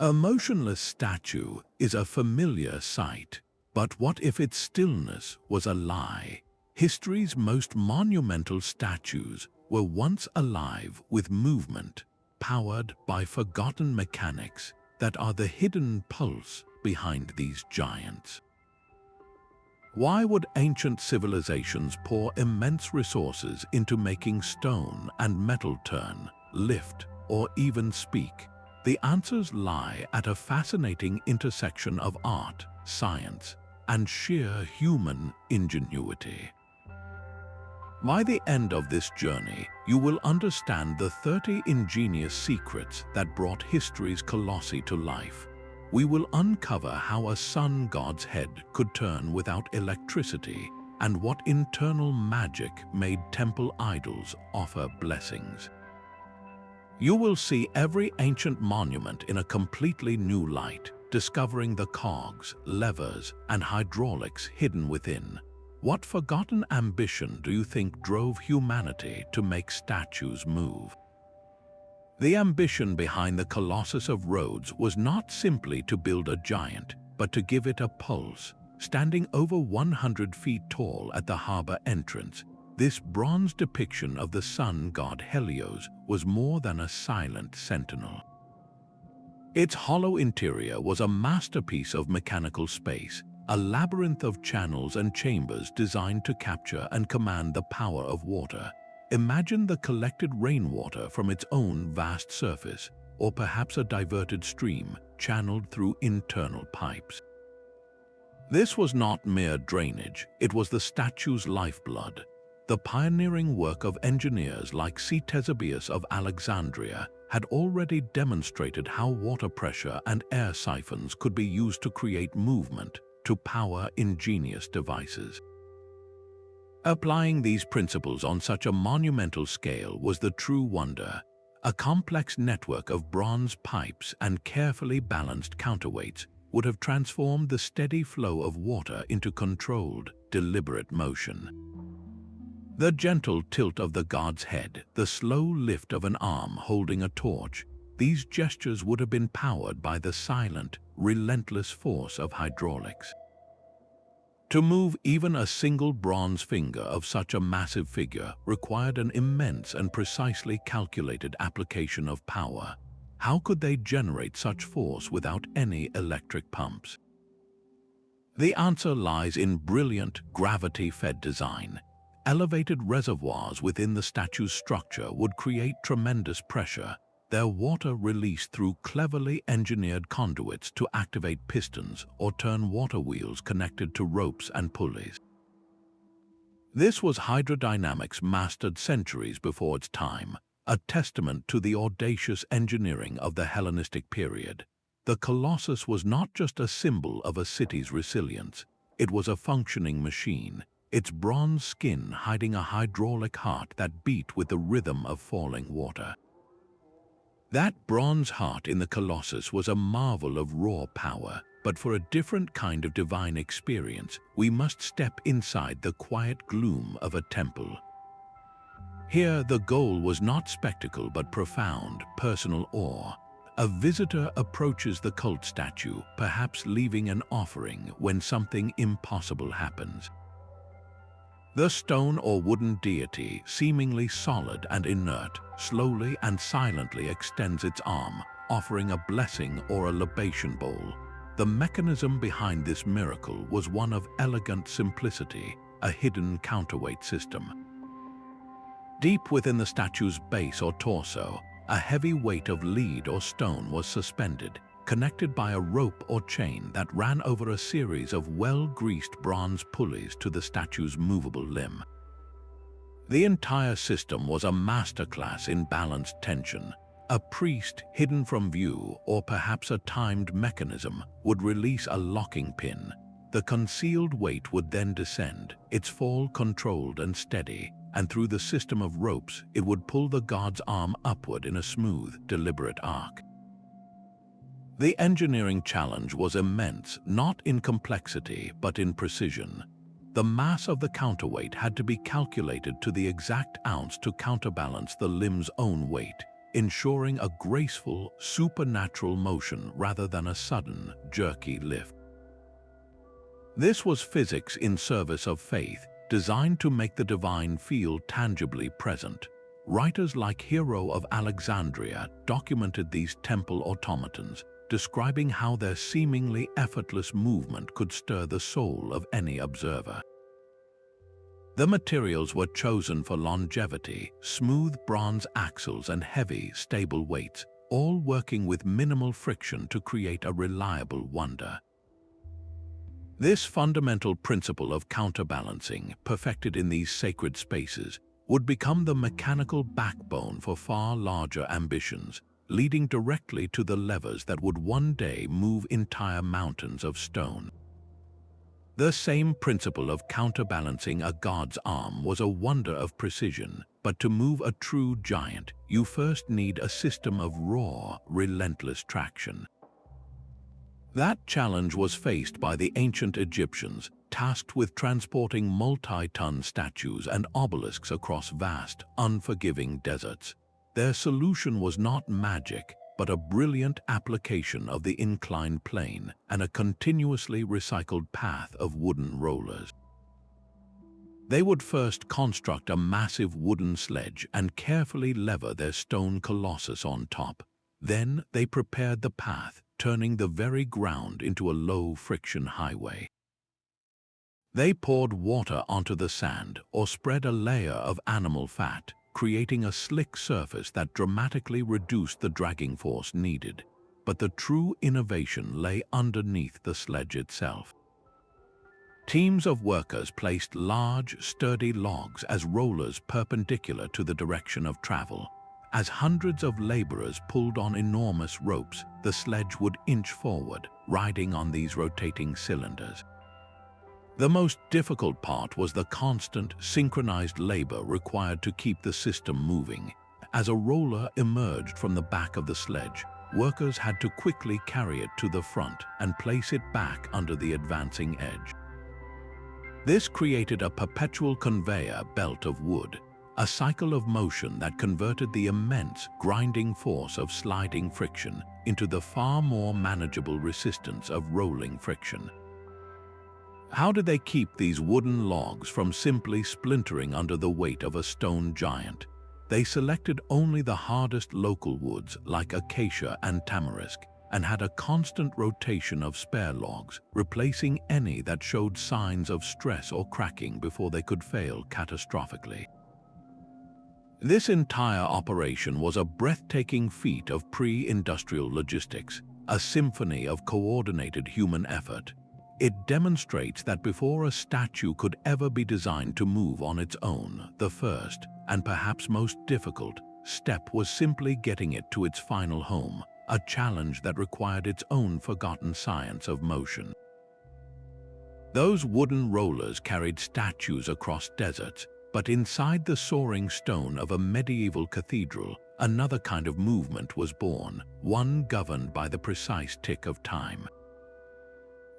A motionless statue is a familiar sight, but what if its stillness was a lie? History's most monumental statues were once alive with movement, powered by forgotten mechanics that are the hidden pulse behind these giants. Why would ancient civilizations pour immense resources into making stone and metal turn, lift, or even speak? The answers lie at a fascinating intersection of art, science, and sheer human ingenuity. By the end of this journey, you will understand the 30 ingenious secrets that brought history's colossi to life. We will uncover how a sun god's head could turn without electricity and what internal magic made temple idols offer blessings. You will see every ancient monument in a completely new light, discovering the cogs, levers, and hydraulics hidden within. What forgotten ambition do you think drove humanity to make statues move? The ambition behind the Colossus of Rhodes was not simply to build a giant, but to give it a pulse. Standing over 100 feet tall at the harbor entrance, this bronze depiction of the sun god Helios was more than a silent sentinel. Its hollow interior was a masterpiece of mechanical space, a labyrinth of channels and chambers designed to capture and command the power of water. Imagine the collected rainwater from its own vast surface, or perhaps a diverted stream channeled through internal pipes. This was not mere drainage, it was the statue's lifeblood. The pioneering work of engineers like Ctesibius of Alexandria had already demonstrated how water pressure and air siphons could be used to create movement, to power ingenious devices. Applying these principles on such a monumental scale was the true wonder. A complex network of bronze pipes and carefully balanced counterweights would have transformed the steady flow of water into controlled, deliberate motion. The gentle tilt of the god's head, the slow lift of an arm holding a torch, these gestures would have been powered by the silent, relentless force of hydraulics. To move even a single bronze finger of such a massive figure required an immense and precisely calculated application of power. How could they generate such force without any electric pumps? The answer lies in brilliant, gravity-fed design. Elevated reservoirs within the statue's structure would create tremendous pressure, their water released through cleverly engineered conduits to activate pistons or turn water wheels connected to ropes and pulleys. This was hydrodynamics mastered centuries before its time, a testament to the audacious engineering of the Hellenistic period. The Colossus was not just a symbol of a city's resilience, it was a functioning machine, its bronze skin hiding a hydraulic heart that beat with the rhythm of falling water. That bronze heart in the Colossus was a marvel of raw power, but for a different kind of divine experience, we must step inside the quiet gloom of a temple. Here, the goal was not spectacle but profound, personal awe. A visitor approaches the cult statue, perhaps leaving an offering when something impossible happens. The stone or wooden deity, seemingly solid and inert, slowly and silently extends its arm, offering a blessing or a libation bowl. The mechanism behind this miracle was one of elegant simplicity, a hidden counterweight system. Deep within the statue's base or torso, a heavy weight of lead or stone was suspended, connected by a rope or chain that ran over a series of well-greased bronze pulleys to the statue's movable limb. The entire system was a masterclass in balanced tension. A priest, hidden from view, or perhaps a timed mechanism, would release a locking pin. The concealed weight would then descend, its fall controlled and steady, and through the system of ropes, it would pull the god's arm upward in a smooth, deliberate arc. The engineering challenge was immense, not in complexity, but in precision. The mass of the counterweight had to be calculated to the exact ounce to counterbalance the limb's own weight. ensuring a graceful, supernatural motion rather than a sudden, jerky lift. This was physics in service of faith, designed to make the divine feel tangibly present. Writers like Hero of Alexandria documented these temple automatons, describing how their seemingly effortless movement could stir the soul of any observer. The materials were chosen for longevity: smooth bronze axles and heavy, stable weights, all working with minimal friction to create a reliable wonder. This fundamental principle of counterbalancing, perfected in these sacred spaces, would become the mechanical backbone for far larger ambitions, leading directly to the levers that would one day move entire mountains of stone. The same principle of counterbalancing a god's arm was a wonder of precision, but to move a true giant, you first need a system of raw, relentless traction. That challenge was faced by the ancient Egyptians, tasked with transporting multi-ton statues and obelisks across vast, unforgiving deserts. Their solution was not magic, but a brilliant application of the inclined plane and a continuously recycled path of wooden rollers. They would first construct a massive wooden sledge and carefully lever their stone colossus on top. Then they prepared the path, turning the very ground into a low-friction highway. They poured water onto the sand or spread a layer of animal fat, creating a slick surface that dramatically reduced the dragging force needed. But the true innovation lay underneath the sledge itself. Teams of workers placed large, sturdy logs as rollers perpendicular to the direction of travel. As hundreds of laborers pulled on enormous ropes, the sledge would inch forward, riding on these rotating cylinders. The most difficult part was the constant, synchronized labor required to keep the system moving. As a roller emerged from the back of the sledge, workers had to quickly carry it to the front and place it back under the advancing edge. This created a perpetual conveyor belt of wood, a cycle of motion that converted the immense, grinding force of sliding friction into the far more manageable resistance of rolling friction. How did they keep these wooden logs from simply splintering under the weight of a stone giant? They selected only the hardest local woods like acacia and tamarisk, and had a constant rotation of spare logs, replacing any that showed signs of stress or cracking before they could fail catastrophically. This entire operation was a breathtaking feat of pre-industrial logistics, a symphony of coordinated human effort. It demonstrates that before a statue could ever be designed to move on its own, the first, and perhaps most difficult, step was simply getting it to its final home, a challenge that required its own forgotten science of motion. Those wooden rollers carried statues across deserts, but inside the soaring stone of a medieval cathedral, another kind of movement was born, one governed by the precise tick of time.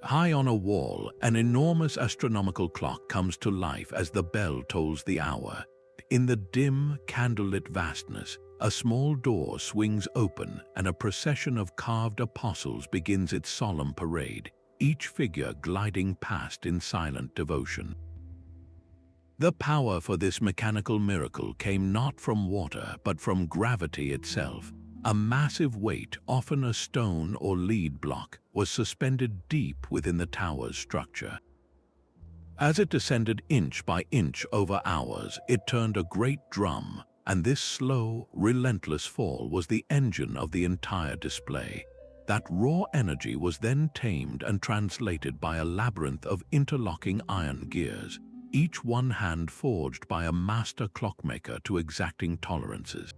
High on a wall, an enormous astronomical clock comes to life as the bell tolls the hour. In the dim, candlelit vastness, a small door swings open and a procession of carved apostles begins its solemn parade, each figure gliding past in silent devotion. The power for this mechanical miracle came not from water but from gravity itself. A massive weight, often a stone or lead block, was suspended deep within the tower's structure. As it descended inch by inch over hours, it turned a great drum, and this slow, relentless fall was the engine of the entire display. That raw energy was then tamed and translated by a labyrinth of interlocking iron gears, each one hand forged by a master clockmaker to exacting tolerances.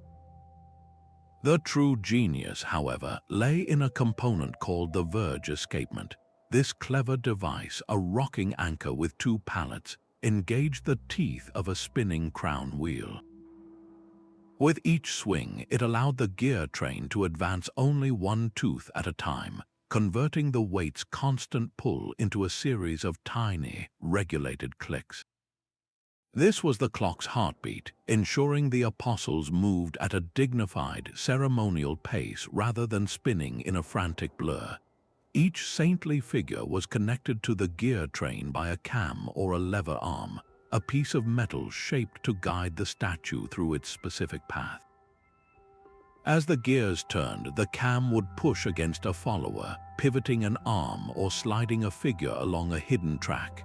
The true genius, however, lay in a component called the verge escapement. This clever device, a rocking anchor with two pallets, engaged the teeth of a spinning crown wheel. With each swing, it allowed the gear train to advance only one tooth at a time, converting the weight's constant pull into a series of tiny, regulated clicks. This was the clock's heartbeat, ensuring the apostles moved at a dignified, ceremonial pace rather than spinning in a frantic blur. Each saintly figure was connected to the gear train by a cam or a lever arm, a piece of metal shaped to guide the statue through its specific path. As the gears turned, the cam would push against a follower, pivoting an arm or sliding a figure along a hidden track.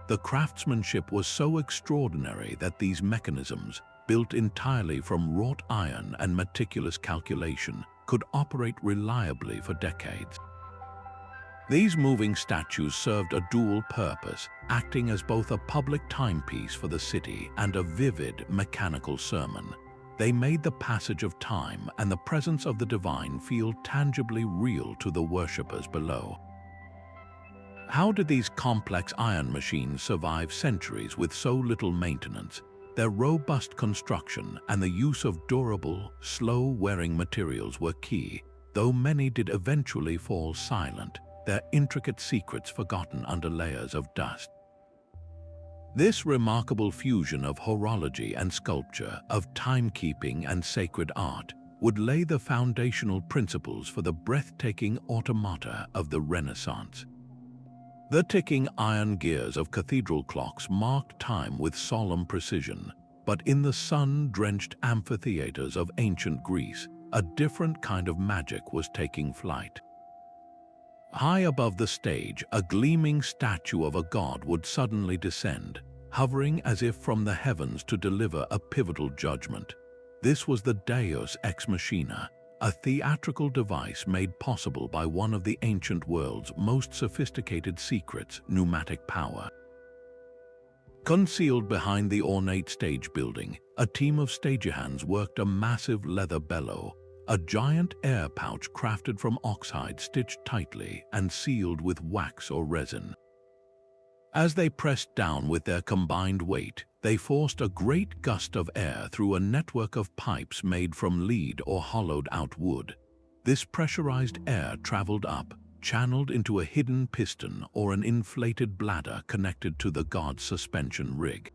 The craftsmanship was so extraordinary that these mechanisms, built entirely from wrought iron and meticulous calculation, could operate reliably for decades. These moving statues served a dual purpose, acting as both a public timepiece for the city and a vivid, mechanical sermon. They made the passage of time and the presence of the divine feel tangibly real to the worshippers below. How did these complex iron machines survive centuries with so little maintenance? Their robust construction and the use of durable, slow-wearing materials were key, though many did eventually fall silent, their intricate secrets forgotten under layers of dust. This remarkable fusion of horology and sculpture, of timekeeping and sacred art, would lay the foundational principles for the breathtaking automata of the Renaissance. The ticking iron gears of cathedral clocks marked time with solemn precision, but in the sun-drenched amphitheaters of ancient Greece, a different kind of magic was taking flight. High above the stage, a gleaming statue of a god would suddenly descend, hovering as if from the heavens to deliver a pivotal judgment. This was the Deus Ex Machina, a theatrical device made possible by one of the ancient world's most sophisticated secrets, pneumatic power. Concealed behind the ornate stage building, a team of stagehands worked a massive leather bellow, a giant air pouch crafted from oxhide stitched tightly and sealed with wax or resin. As they pressed down with their combined weight, they forced a great gust of air through a network of pipes made from lead or hollowed-out wood. This pressurized air traveled up, channeled into a hidden piston or an inflated bladder connected to the god's suspension rig.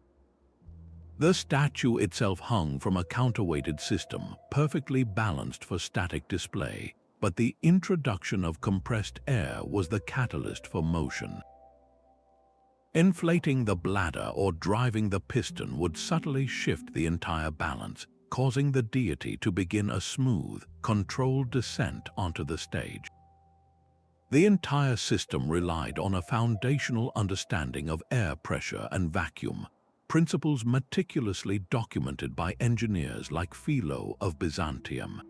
The statue itself hung from a counterweighted system, perfectly balanced for static display, but the introduction of compressed air was the catalyst for motion. Inflating the bladder or driving the piston would subtly shift the entire balance, causing the deity to begin a smooth, controlled descent onto the stage. The entire system relied on a foundational understanding of air pressure and vacuum, principles meticulously documented by engineers like Philo of Byzantium.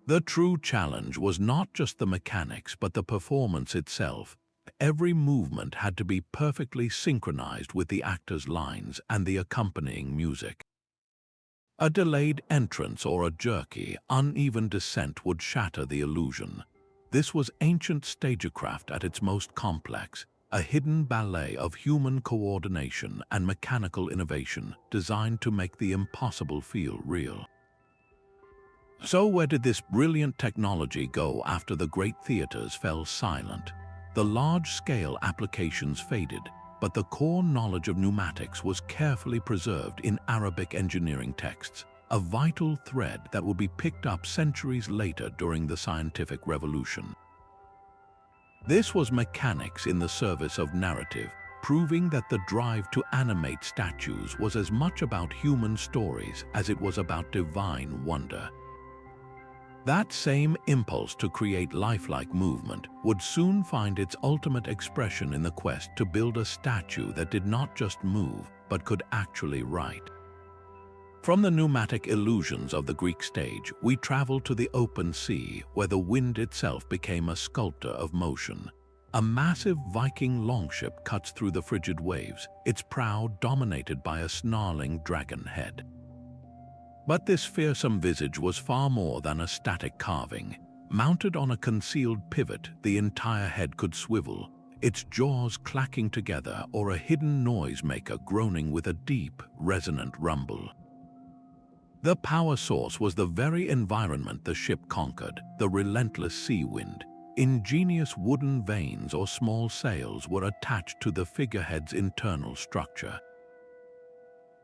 The true challenge was not just the mechanics but the performance itself. Every movement had to be perfectly synchronized with the actor's lines and the accompanying music. A delayed entrance or a jerky, uneven descent would shatter the illusion. This was ancient stagecraft at its most complex, a hidden ballet of human coordination and mechanical innovation designed to make the impossible feel real. So where did this brilliant technology go after the great theaters fell silent? The large-scale applications faded, but the core knowledge of pneumatics was carefully preserved in Arabic engineering texts, a vital thread that would be picked up centuries later during the scientific revolution. This was mechanics in the service of narrative, proving that the drive to animate statues was as much about human stories as it was about divine wonder. That same impulse to create lifelike movement would soon find its ultimate expression in the quest to build a statue that did not just move, but could actually write. From the pneumatic illusions of the Greek stage, we travel to the open sea, where the wind itself became a sculptor of motion. A massive Viking longship cuts through the frigid waves, its prow dominated by a snarling dragon head. But this fearsome visage was far more than a static carving. Mounted on a concealed pivot, the entire head could swivel, its jaws clacking together or a hidden noisemaker groaning with a deep, resonant rumble. The power source was the very environment the ship conquered, the relentless sea wind. Ingenious wooden vanes or small sails were attached to the figurehead's internal structure.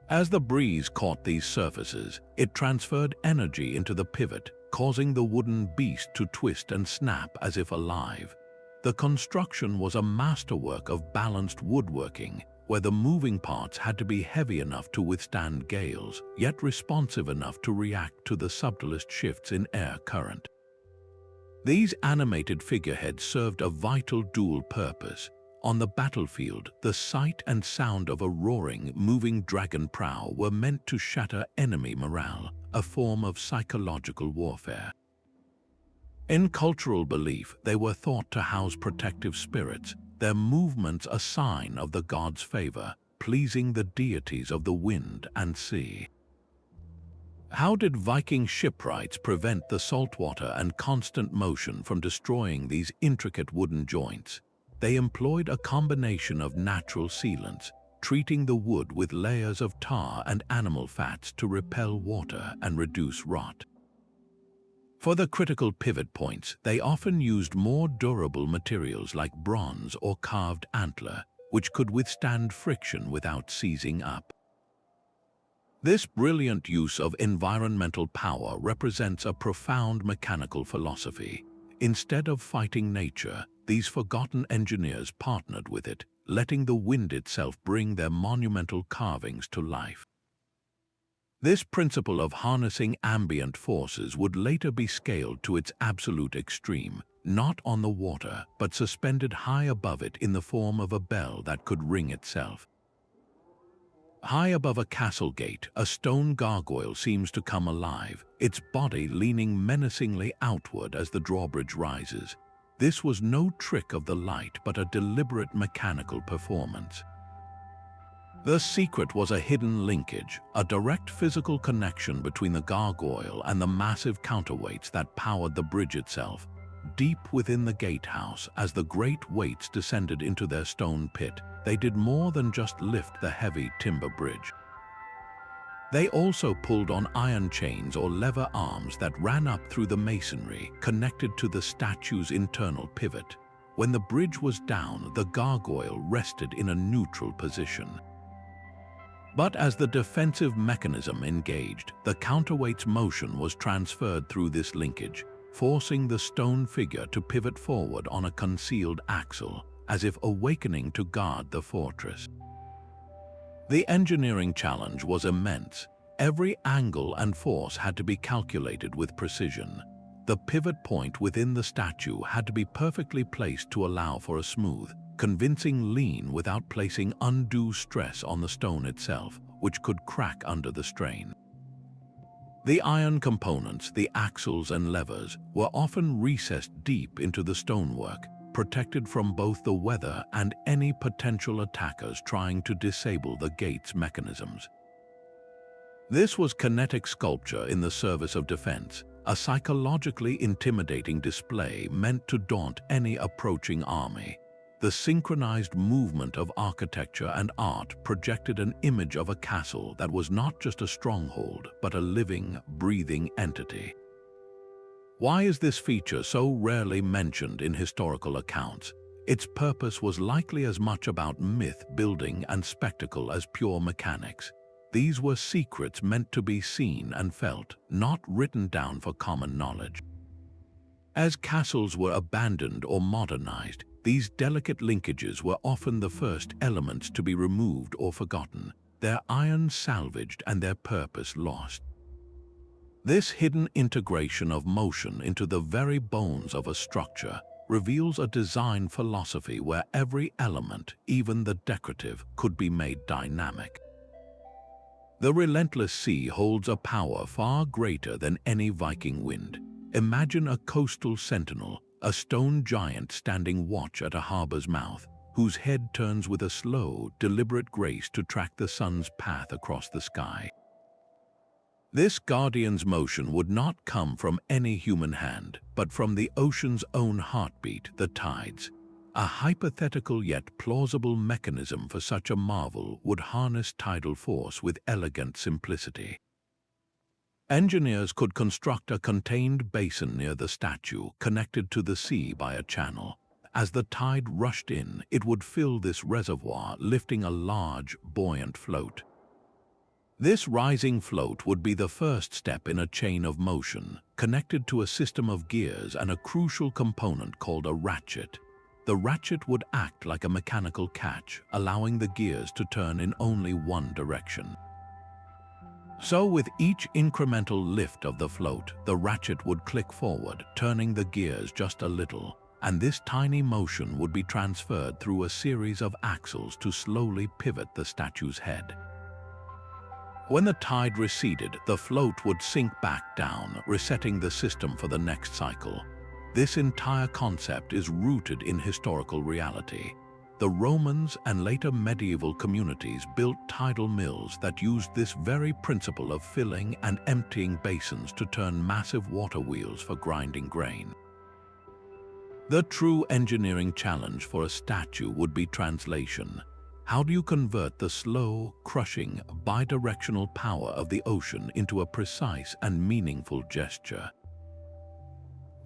As the breeze caught these surfaces, it transferred energy into the pivot, causing the wooden beast to twist and snap as if alive. The construction was a masterwork of balanced woodworking, where the moving parts had to be heavy enough to withstand gales, yet responsive enough to react to the subtlest shifts in air current. These animated figureheads served a vital dual purpose. On the battlefield, the sight and sound of a roaring, moving dragon prow were meant to shatter enemy morale, a form of psychological warfare. In cultural belief, they were thought to house protective spirits, their movements a sign of the gods' favor, pleasing the deities of the wind and sea. How did Viking shipwrights prevent the saltwater and constant motion from destroying these intricate wooden joints? They employed a combination of natural sealants, treating the wood with layers of tar and animal fats to repel water and reduce rot. For the critical pivot points, they often used more durable materials like bronze or carved antler, which could withstand friction without seizing up. This brilliant use of environmental power represents a profound mechanical philosophy. Instead of fighting nature, these forgotten engineers partnered with it, letting the wind itself bring their monumental carvings to life. This principle of harnessing ambient forces would later be scaled to its absolute extreme, not on the water, but suspended high above it in the form of a bell that could ring itself. High above a castle gate, a stone gargoyle seems to come alive, its body leaning menacingly outward as the drawbridge rises. This was no trick of the light, but a deliberate mechanical performance. The secret was a hidden linkage, a direct physical connection between the gargoyle and the massive counterweights that powered the bridge itself. Deep within the gatehouse, as the great weights descended into their stone pit, they did more than just lift the heavy timber bridge. They also pulled on iron chains or lever arms that ran up through the masonry, connected to the statue's internal pivot. When the bridge was down, the gargoyle rested in a neutral position. But as the defensive mechanism engaged, the counterweight's motion was transferred through this linkage, forcing the stone figure to pivot forward on a concealed axle, as if awakening to guard the fortress. The engineering challenge was immense. Every angle and force had to be calculated with precision. The pivot point within the statue had to be perfectly placed to allow for a smooth, convincing lean without placing undue stress on the stone itself, which could crack under the strain. The iron components, the axles and levers, were often recessed deep into the stonework, protected from both the weather and any potential attackers trying to disable the gate's mechanisms. This was kinetic sculpture in the service of defense, a psychologically intimidating display meant to daunt any approaching army. The synchronized movement of architecture and art projected an image of a castle that was not just a stronghold, but a living, breathing entity. Why is this feature so rarely mentioned in historical accounts? Its purpose was likely as much about myth building and spectacle as pure mechanics. These were secrets meant to be seen and felt, not written down for common knowledge. As castles were abandoned or modernized, these delicate linkages were often the first elements to be removed or forgotten, their iron salvaged and their purpose lost. This hidden integration of motion into the very bones of a structure reveals a design philosophy where every element, even the decorative, could be made dynamic. The relentless sea holds a power far greater than any Viking wind. Imagine a coastal sentinel, a stone giant standing watch at a harbor's mouth, whose head turns with a slow, deliberate grace to track the sun's path across the sky. This guardian's motion would not come from any human hand, but from the ocean's own heartbeat, the tides. A hypothetical yet plausible mechanism for such a marvel would harness tidal force with elegant simplicity. Engineers could construct a contained basin near the statue, connected to the sea by a channel. As the tide rushed in, it would fill this reservoir, lifting a large, buoyant float. This rising float would be the first step in a chain of motion, connected to a system of gears and a crucial component called a ratchet. The ratchet would act like a mechanical catch, allowing the gears to turn in only one direction. So with each incremental lift of the float, the ratchet would click forward, turning the gears just a little, and this tiny motion would be transferred through a series of axles to slowly pivot the statue's head. When the tide receded, the float would sink back down, resetting the system for the next cycle. This entire concept is rooted in historical reality. The Romans and later medieval communities built tidal mills that used this very principle of filling and emptying basins to turn massive water wheels for grinding grain. The true engineering challenge for a statue would be translation. How do you convert the slow, crushing, bidirectional power of the ocean into a precise and meaningful gesture?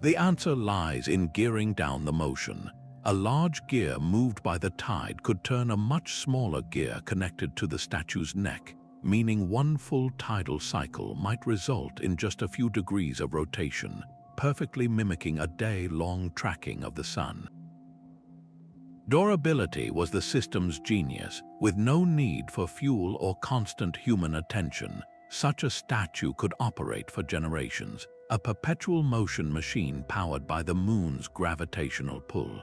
The answer lies in gearing down the motion. A large gear moved by the tide could turn a much smaller gear connected to the statue's neck, meaning one full tidal cycle might result in just a few degrees of rotation, perfectly mimicking a day-long tracking of the sun. Durability was the system's genius. With no need for fuel or constant human attention, such a statue could operate for generations, a perpetual motion machine powered by the moon's gravitational pull.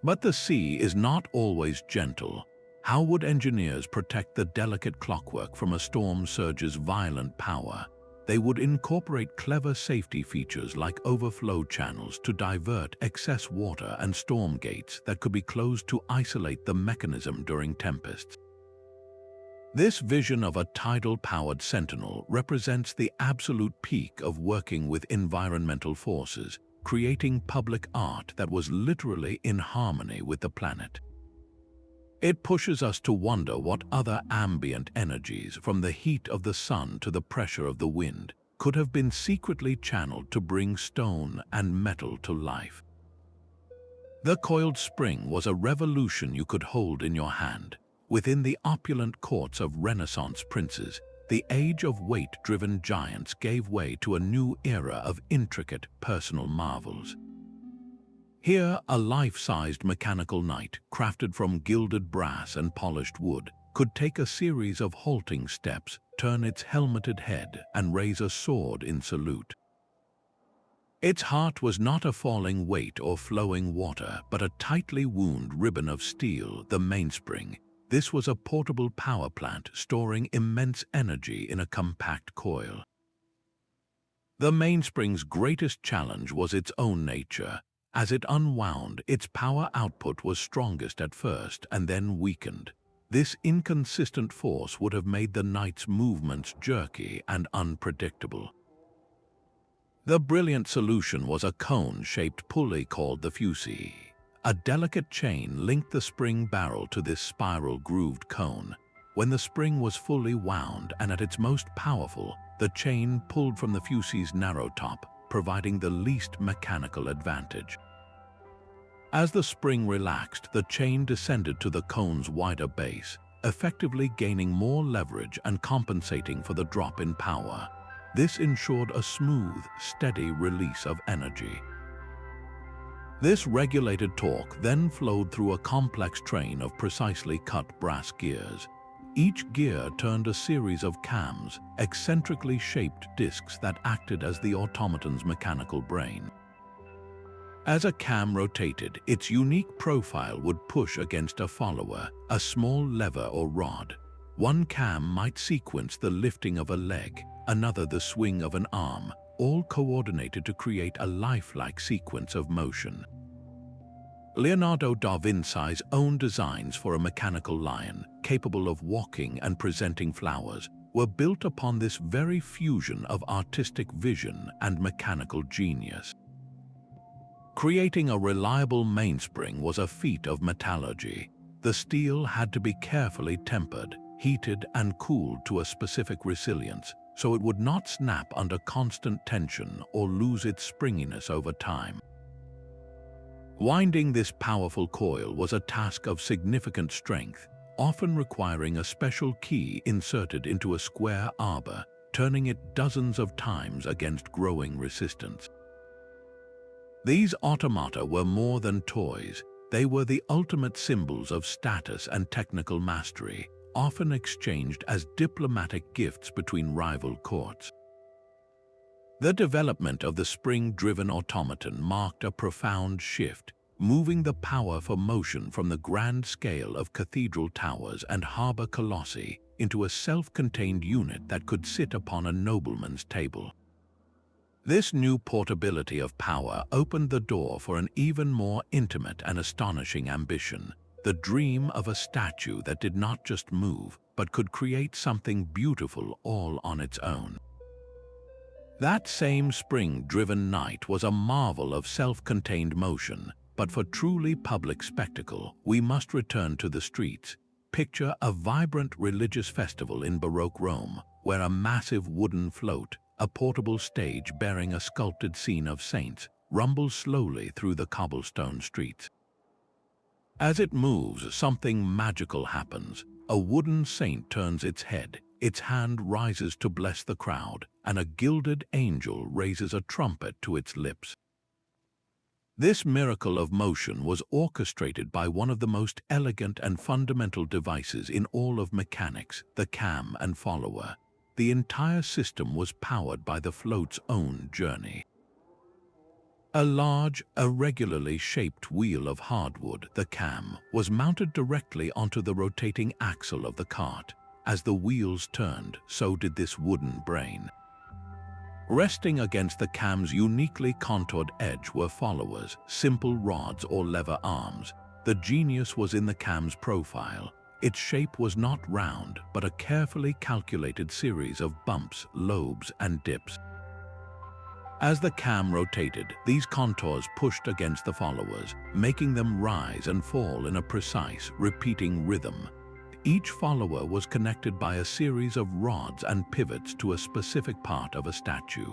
But the sea is not always gentle. How would engineers protect the delicate clockwork from a storm surge's violent power? They would incorporate clever safety features like overflow channels to divert excess water and storm gates that could be closed to isolate the mechanism during tempests. This vision of a tidal-powered Sentinel represents the absolute peak of working with environmental forces, creating public art that was literally in harmony with the planet. It pushes us to wonder what other ambient energies, from the heat of the sun to the pressure of the wind, could have been secretly channeled to bring stone and metal to life. The coiled spring was a revolution you could hold in your hand. Within the opulent courts of Renaissance princes, the age of weight-driven giants gave way to a new era of intricate personal marvels. Here, a life-sized mechanical knight, crafted from gilded brass and polished wood, could take a series of halting steps, turn its helmeted head, and raise a sword in salute. Its heart was not a falling weight or flowing water, but a tightly wound ribbon of steel, the mainspring. This was a portable power plant storing immense energy in a compact coil. The mainspring's greatest challenge was its own nature. As it unwound, its power output was strongest at first and then weakened. This inconsistent force would have made the knight's movements jerky and unpredictable. The brilliant solution was a cone-shaped pulley called the fusee. A delicate chain linked the spring barrel to this spiral-grooved cone. When the spring was fully wound and at its most powerful, the chain pulled from the fusee's narrow top, providing the least mechanical advantage. As the spring relaxed, the chain descended to the cone's wider base, effectively gaining more leverage and compensating for the drop in power. This ensured a smooth, steady release of energy. This regulated torque then flowed through a complex train of precisely cut brass gears. Each gear turned a series of cams, eccentrically shaped discs that acted as the automaton's mechanical brain. As a cam rotated, its unique profile would push against a follower, a small lever or rod. One cam might sequence the lifting of a leg, another the swing of an arm, all coordinated to create a lifelike sequence of motion. Leonardo da Vinci's own designs for a mechanical lion, capable of walking and presenting flowers, were built upon this very fusion of artistic vision and mechanical genius. Creating a reliable mainspring was a feat of metallurgy. The steel had to be carefully tempered, heated and cooled to a specific resilience, so it would not snap under constant tension or lose its springiness over time. Winding this powerful coil was a task of significant strength. often requiring a special key inserted into a square arbor, turning it dozens of times against growing resistance. These automata were more than toys. They were the ultimate symbols of status and technical mastery, often exchanged as diplomatic gifts between rival courts. The development of the spring-driven automaton marked a profound shift, moving the power for motion from the grand scale of cathedral towers and harbor colossi into a self-contained unit that could sit upon a nobleman's table. This new portability of power opened the door for an even more intimate and astonishing ambition, the dream of a statue that did not just move, but could create something beautiful all on its own. That same spring-driven knight was a marvel of self-contained motion, but for truly public spectacle, we must return to the streets. Picture a vibrant religious festival in Baroque Rome, where a massive wooden float, a portable stage bearing a sculpted scene of saints, rumbles slowly through the cobblestone streets. As it moves, something magical happens. A wooden saint turns its head, its hand rises to bless the crowd, and a gilded angel raises a trumpet to its lips. This miracle of motion was orchestrated by one of the most elegant and fundamental devices in all of mechanics, the cam and follower. The entire system was powered by the float's own journey. A large, irregularly shaped wheel of hardwood, the cam, was mounted directly onto the rotating axle of the cart. As the wheels turned, so did this wooden brain. Resting against the cam's uniquely contoured edge were followers, simple rods or lever arms. The genius was in the cam's profile. Its shape was not round, but a carefully calculated series of bumps, lobes, and dips. As the cam rotated, these contours pushed against the followers, making them rise and fall in a precise, repeating rhythm. Each follower was connected by a series of rods and pivots to a specific part of a statue.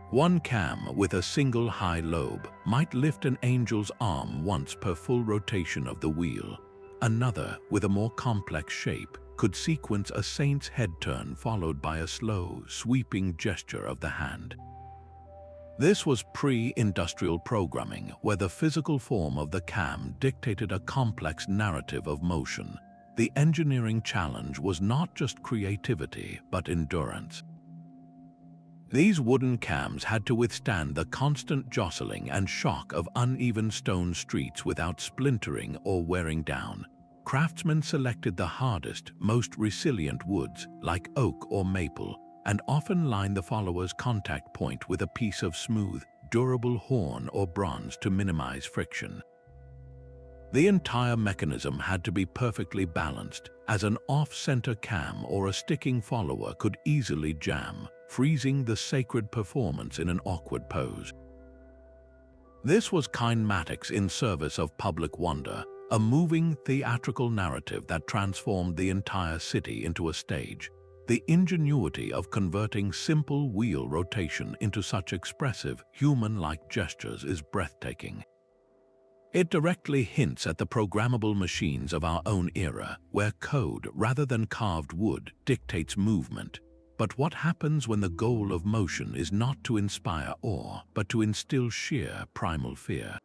One cam with a single high lobe might lift an angel's arm once per full rotation of the wheel. Another, with a more complex shape, could sequence a saint's head turn followed by a slow, sweeping gesture of the hand. This was pre-industrial programming, where the physical form of the cam dictated a complex narrative of motion. The engineering challenge was not just creativity, but endurance. These wooden cams had to withstand the constant jostling and shock of uneven stone streets without splintering or wearing down. Craftsmen selected the hardest, most resilient woods, like oak or maple, and often lined the follower's contact point with a piece of smooth, durable horn or bronze to minimize friction. The entire mechanism had to be perfectly balanced, as an off-center cam or a sticking follower could easily jam, freezing the sacred performance in an awkward pose. This was kinematics in service of public wonder, a moving theatrical narrative that transformed the entire city into a stage. The ingenuity of converting simple wheel rotation into such expressive, human-like gestures is breathtaking. It directly hints at the programmable machines of our own era, where code, rather than carved wood, dictates movement. But what happens when the goal of motion is not to inspire awe, but to instill sheer primal fear?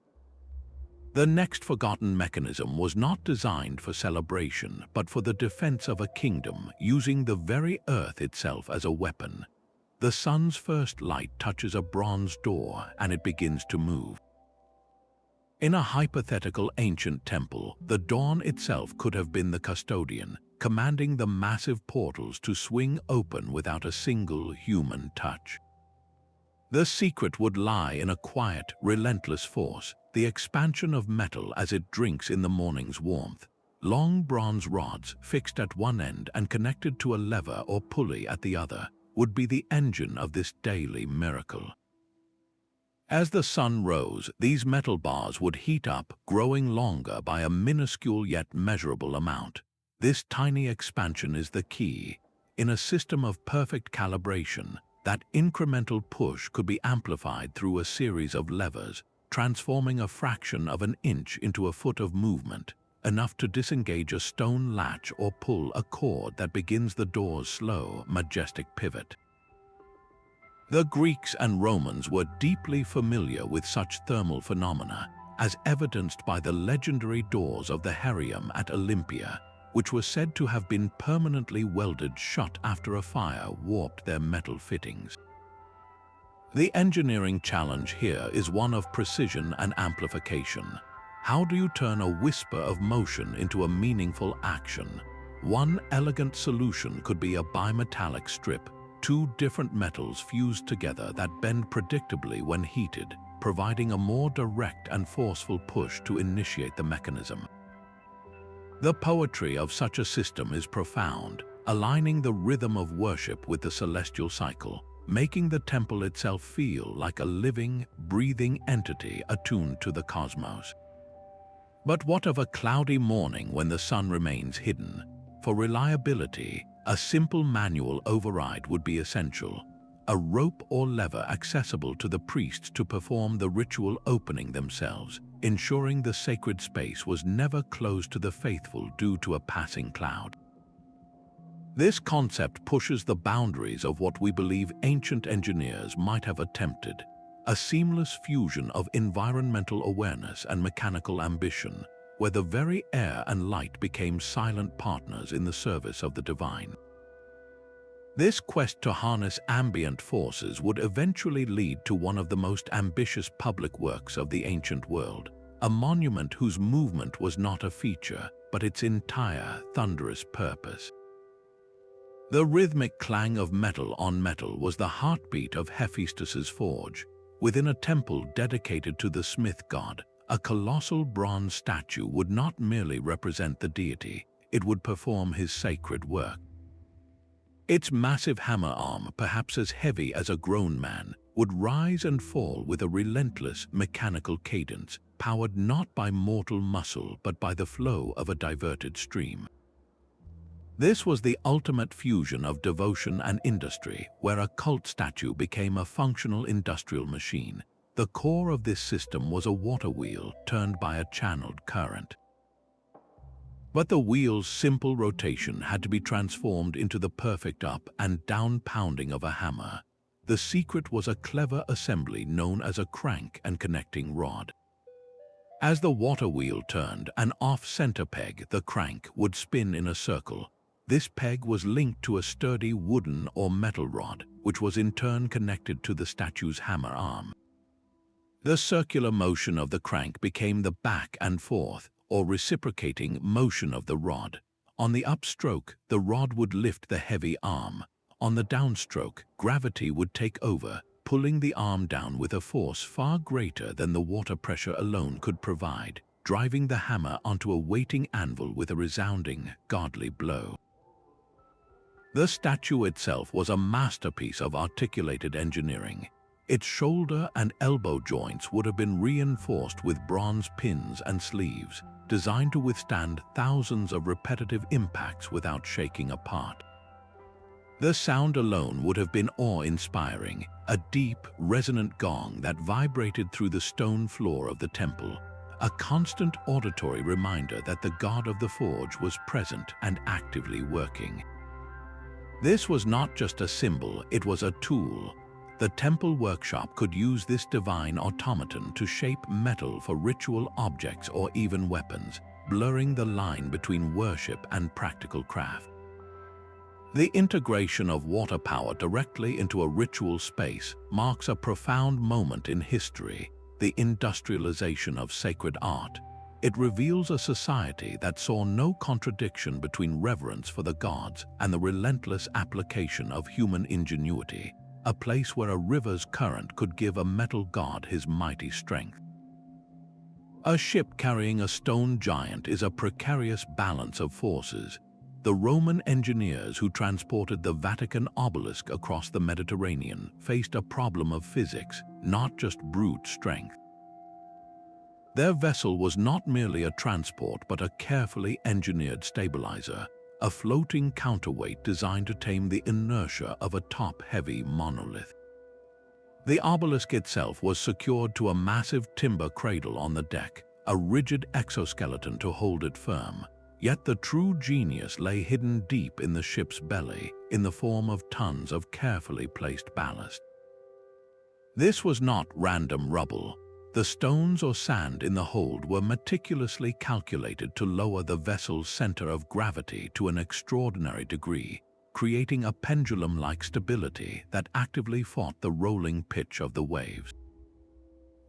The next forgotten mechanism was not designed for celebration, but for the defense of a kingdom, using the very earth itself as a weapon. The sun's first light touches a bronze door, and it begins to move. In a hypothetical ancient temple, the dawn itself could have been the custodian, commanding the massive portals to swing open without a single human touch. The secret would lie in a quiet, relentless force, the expansion of metal as it drinks in the morning's warmth. Long bronze rods, fixed at one end and connected to a lever or pulley at the other, would be the engine of this daily miracle. As the sun rose, these metal bars would heat up, growing longer by a minuscule yet measurable amount. This tiny expansion is the key. In a system of perfect calibration, that incremental push could be amplified through a series of levers, transforming a fraction of an inch into a foot of movement, enough to disengage a stone latch or pull a cord that begins the door's slow, majestic pivot. The Greeks and Romans were deeply familiar with such thermal phenomena, as evidenced by the legendary doors of the Heraium at Olympia, which were said to have been permanently welded shut after a fire warped their metal fittings. The engineering challenge here is one of precision and amplification. How do you turn a whisper of motion into a meaningful action? One elegant solution could be a bimetallic strip, two different metals fused together that bend predictably when heated, providing a more direct and forceful push to initiate the mechanism. The poetry of such a system is profound, aligning the rhythm of worship with the celestial cycle, making the temple itself feel like a living, breathing entity attuned to the cosmos. But what of a cloudy morning when the sun remains hidden? For reliability, a simple manual override would be essential, a rope or lever accessible to the priests to perform the ritual opening themselves, ensuring the sacred space was never closed to the faithful due to a passing cloud. This concept pushes the boundaries of what we believe ancient engineers might have attempted, a seamless fusion of environmental awareness and mechanical ambition, where the very air and light became silent partners in the service of the divine. This quest to harness ambient forces would eventually lead to one of the most ambitious public works of the ancient world, a monument whose movement was not a feature, but its entire thunderous purpose. The rhythmic clang of metal on metal was the heartbeat of Hephaestus's forge. Within a temple dedicated to the smith god, a colossal bronze statue would not merely represent the deity, it would perform his sacred work. Its massive hammer arm, perhaps as heavy as a grown man, would rise and fall with a relentless mechanical cadence, powered not by mortal muscle but by the flow of a diverted stream. This was the ultimate fusion of devotion and industry, where a cult statue became a functional industrial machine. The core of this system was a water wheel turned by a channeled current. But the wheel's simple rotation had to be transformed into the perfect up and down pounding of a hammer. The secret was a clever assembly known as a crank and connecting rod. As the water wheel turned, an off-center peg, the crank, would spin in a circle. This peg was linked to a sturdy wooden or metal rod, which was in turn connected to the statue's hammer arm. The circular motion of the crank became the back and forth, or reciprocating motion of the rod. On the upstroke, the rod would lift the heavy arm. On the downstroke, gravity would take over, pulling the arm down with a force far greater than the water pressure alone could provide, driving the hammer onto a waiting anvil with a resounding, godly blow. The statue itself was a masterpiece of articulated engineering. Its shoulder and elbow joints would have been reinforced with bronze pins and sleeves, designed to withstand thousands of repetitive impacts without shaking apart. The sound alone would have been awe-inspiring, a deep, resonant gong that vibrated through the stone floor of the temple, a constant auditory reminder that the god of the forge was present and actively working. This was not just a symbol, it was a tool. The temple workshop could use this divine automaton to shape metal for ritual objects or even weapons, blurring the line between worship and practical craft. The integration of water power directly into a ritual space marks a profound moment in history, the industrialization of sacred art. It reveals a society that saw no contradiction between reverence for the gods and the relentless application of human ingenuity, a place where a river's current could give a metal god his mighty strength. A ship carrying a stone giant is a precarious balance of forces. The Roman engineers who transported the Vatican obelisk across the Mediterranean faced a problem of physics, not just brute strength. Their vessel was not merely a transport but a carefully engineered stabilizer, a floating counterweight designed to tame the inertia of a top-heavy monolith. The obelisk itself was secured to a massive timber cradle on the deck, a rigid exoskeleton to hold it firm. Yet the true genius lay hidden deep in the ship's belly, in the form of tons of carefully placed ballast. This was not random rubble. The stones or sand in the hold were meticulously calculated to lower the vessel's center of gravity to an extraordinary degree, creating a pendulum-like stability that actively fought the rolling pitch of the waves.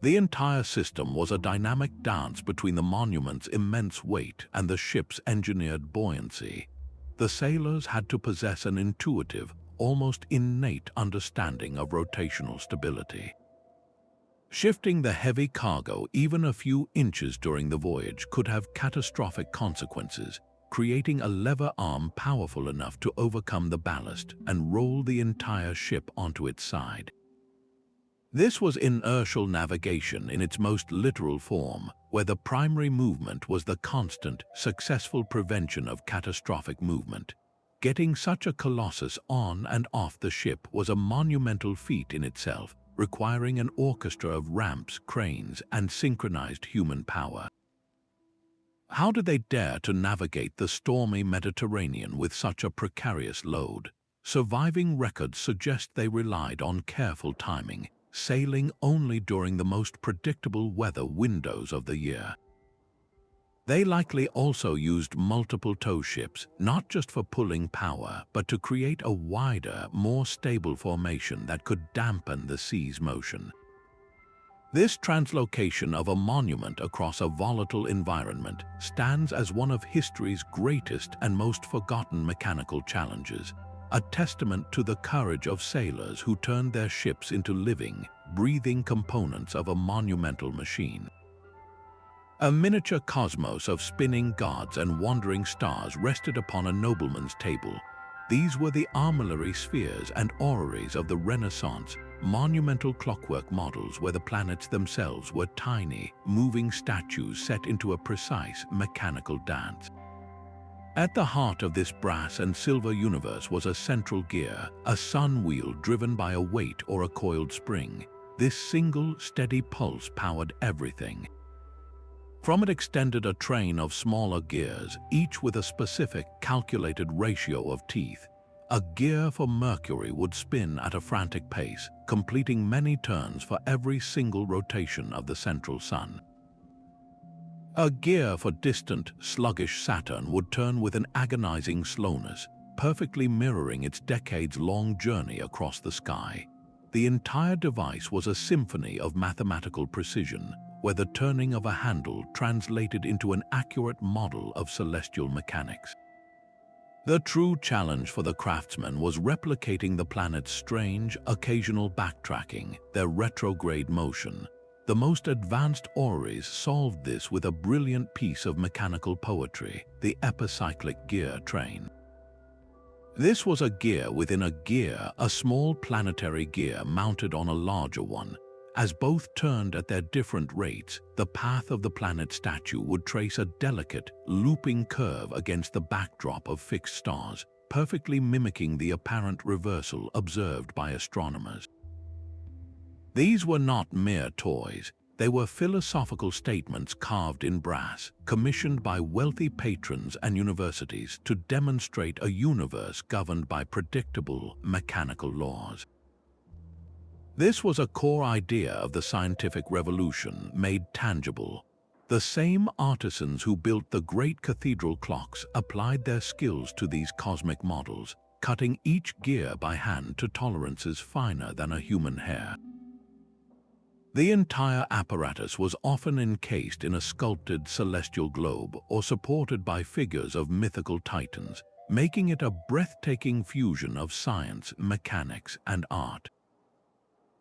The entire system was a dynamic dance between the monument's immense weight and the ship's engineered buoyancy. The sailors had to possess an intuitive, almost innate understanding of rotational stability. Shifting the heavy cargo even a few inches during the voyage could have catastrophic consequences, creating a lever arm powerful enough to overcome the ballast and roll the entire ship onto its side. This was inertial navigation in its most literal form, where the primary movement was the constant, successful prevention of catastrophic movement. Getting such a colossus on and off the ship was a monumental feat in itself, requiring an orchestra of ramps, cranes, and synchronized human power. How did they dare to navigate the stormy Mediterranean with such a precarious load? Surviving records suggest they relied on careful timing, sailing only during the most predictable weather windows of the year. They likely also used multiple tow ships, not just for pulling power, but to create a wider, more stable formation that could dampen the sea's motion. This translocation of a monument across a volatile environment stands as one of history's greatest and most forgotten mechanical challenges, a testament to the courage of sailors who turned their ships into living, breathing components of a monumental machine. A miniature cosmos of spinning gods and wandering stars rested upon a nobleman's table. These were the armillary spheres and orreries of the Renaissance, monumental clockwork models where the planets themselves were tiny, moving statues set into a precise mechanical dance. At the heart of this brass and silver universe was a central gear, a sun wheel driven by a weight or a coiled spring. This single, steady pulse powered everything. From it extended a train of smaller gears, each with a specific, calculated ratio of teeth. A gear for Mercury would spin at a frantic pace, completing many turns for every single rotation of the central sun. A gear for distant, sluggish Saturn would turn with an agonizing slowness, perfectly mirroring its decades-long journey across the sky. The entire device was a symphony of mathematical precision, where the turning of a handle translated into an accurate model of celestial mechanics. The true challenge for the craftsmen was replicating the planet's strange, occasional backtracking, their retrograde motion. The most advanced orreries solved this with a brilliant piece of mechanical poetry, the epicyclic gear train. This was a gear within a gear, a small planetary gear mounted on a larger one. As both turned at their different rates, the path of the planet statue would trace a delicate, looping curve against the backdrop of fixed stars, perfectly mimicking the apparent reversal observed by astronomers. These were not mere toys. They were philosophical statements carved in brass, commissioned by wealthy patrons and universities to demonstrate a universe governed by predictable, mechanical laws. This was a core idea of the scientific revolution made tangible. The same artisans who built the great cathedral clocks applied their skills to these cosmic models, cutting each gear by hand to tolerances finer than a human hair. The entire apparatus was often encased in a sculpted celestial globe or supported by figures of mythical titans, making it a breathtaking fusion of science, mechanics, and art.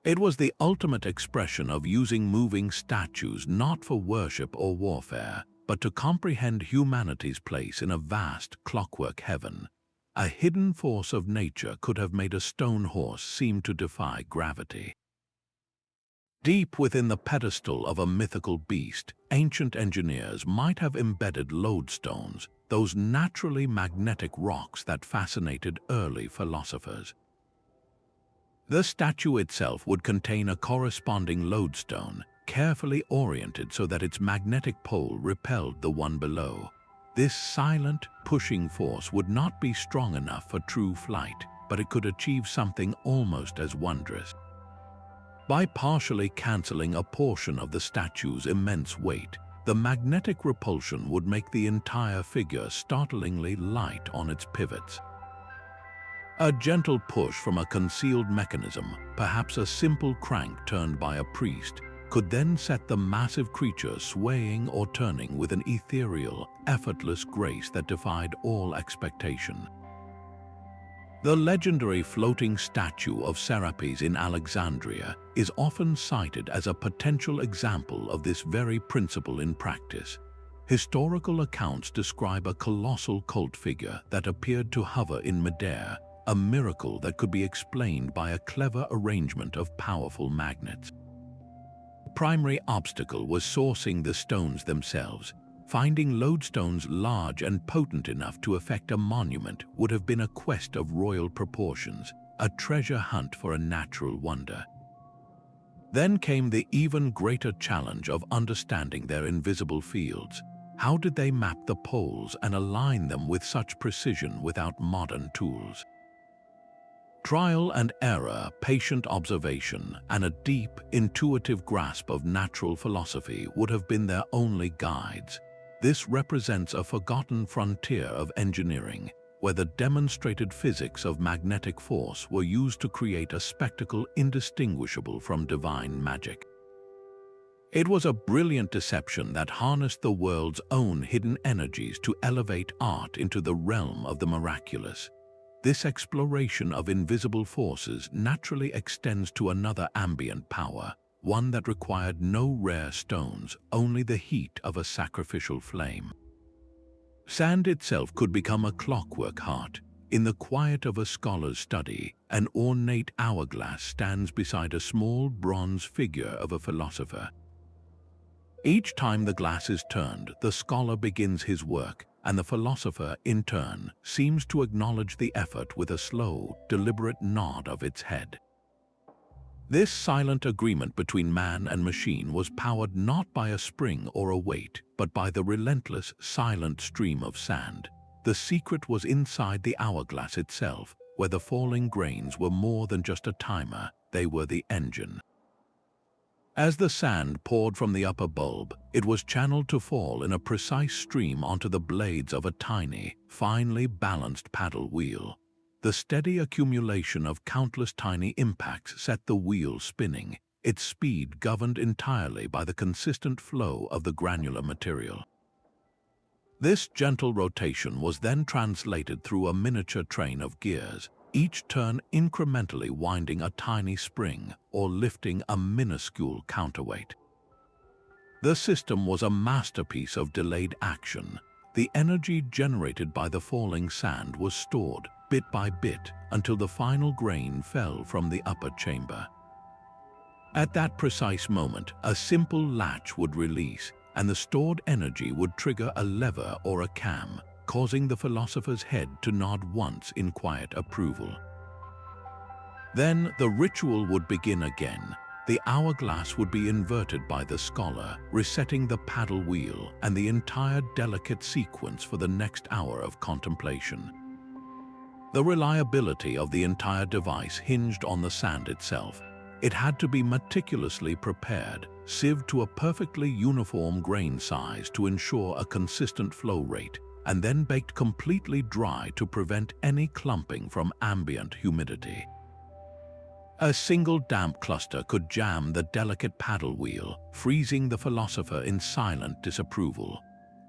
It was the ultimate expression of using moving statues not for worship or warfare, but to comprehend humanity's place in a vast clockwork heaven. A hidden force of nature could have made a stone horse seem to defy gravity. Deep within the pedestal of a mythical beast, ancient engineers might have embedded lodestones, those naturally magnetic rocks that fascinated early philosophers. The statue itself would contain a corresponding lodestone, carefully oriented so that its magnetic pole repelled the one below. This silent, pushing force would not be strong enough for true flight, but it could achieve something almost as wondrous. By partially cancelling a portion of the statue's immense weight, the magnetic repulsion would make the entire figure startlingly light on its pivots. A gentle push from a concealed mechanism, perhaps a simple crank turned by a priest, could then set the massive creature swaying or turning with an ethereal, effortless grace that defied all expectation. The legendary floating statue of Serapis in Alexandria is often cited as a potential example of this very principle in practice. Historical accounts describe a colossal cult figure that appeared to hover in midair, a miracle that could be explained by a clever arrangement of powerful magnets. The primary obstacle was sourcing the stones themselves. Finding lodestones large and potent enough to affect a monument would have been a quest of royal proportions, a treasure hunt for a natural wonder. Then came the even greater challenge of understanding their invisible fields. How did they map the poles and align them with such precision without modern tools? Trial and error, patient observation, and a deep, intuitive grasp of natural philosophy would have been their only guides. This represents a forgotten frontier of engineering, where the demonstrated physics of magnetic force were used to create a spectacle indistinguishable from divine magic. It was a brilliant deception that harnessed the world's own hidden energies to elevate art into the realm of the miraculous. This exploration of invisible forces naturally extends to another ambient power, one that required no rare stones, only the heat of a sacrificial flame. Sand itself could become a clockwork heart. In the quiet of a scholar's study, an ornate hourglass stands beside a small bronze figure of a philosopher. Each time the glass is turned, the scholar begins his work, and the philosopher, in turn, seems to acknowledge the effort with a slow, deliberate nod of its head. This silent agreement between man and machine was powered not by a spring or a weight, but by the relentless, silent stream of sand. The secret was inside the hourglass itself, where the falling grains were more than just a timer, they were the engine. As the sand poured from the upper bulb, it was channeled to fall in a precise stream onto the blades of a tiny, finely balanced paddle wheel. The steady accumulation of countless tiny impacts set the wheel spinning, its speed governed entirely by the consistent flow of the granular material. This gentle rotation was then translated through a miniature train of gears, each turn incrementally winding a tiny spring or lifting a minuscule counterweight. The system was a masterpiece of delayed action. The energy generated by the falling sand was stored, bit by bit, until the final grain fell from the upper chamber. At that precise moment, a simple latch would release, and the stored energy would trigger a lever or a cam, causing the philosopher's head to nod once in quiet approval. Then the ritual would begin again. The hourglass would be inverted by the scholar, resetting the paddle wheel and the entire delicate sequence for the next hour of contemplation. The reliability of the entire device hinged on the sand itself. It had to be meticulously prepared, sieved to a perfectly uniform grain size to ensure a consistent flow rate, and then baked completely dry to prevent any clumping from ambient humidity. A single damp cluster could jam the delicate paddle wheel, freezing the philosopher in silent disapproval.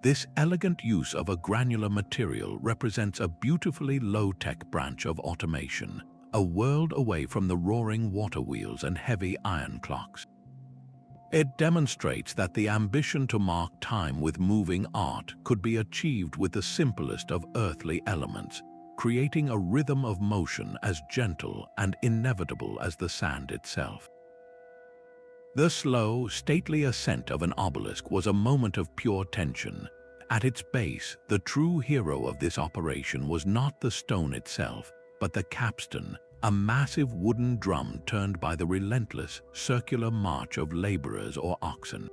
This elegant use of a granular material represents a beautifully low-tech branch of automation, a world away from the roaring water wheels and heavy iron clocks. It demonstrates that the ambition to mark time with moving art could be achieved with the simplest of earthly elements, creating a rhythm of motion as gentle and inevitable as the sand itself. The slow, stately ascent of an obelisk was a moment of pure tension. At its base, the true hero of this operation was not the stone itself, but the capstan, a massive wooden drum turned by the relentless, circular march of laborers or oxen.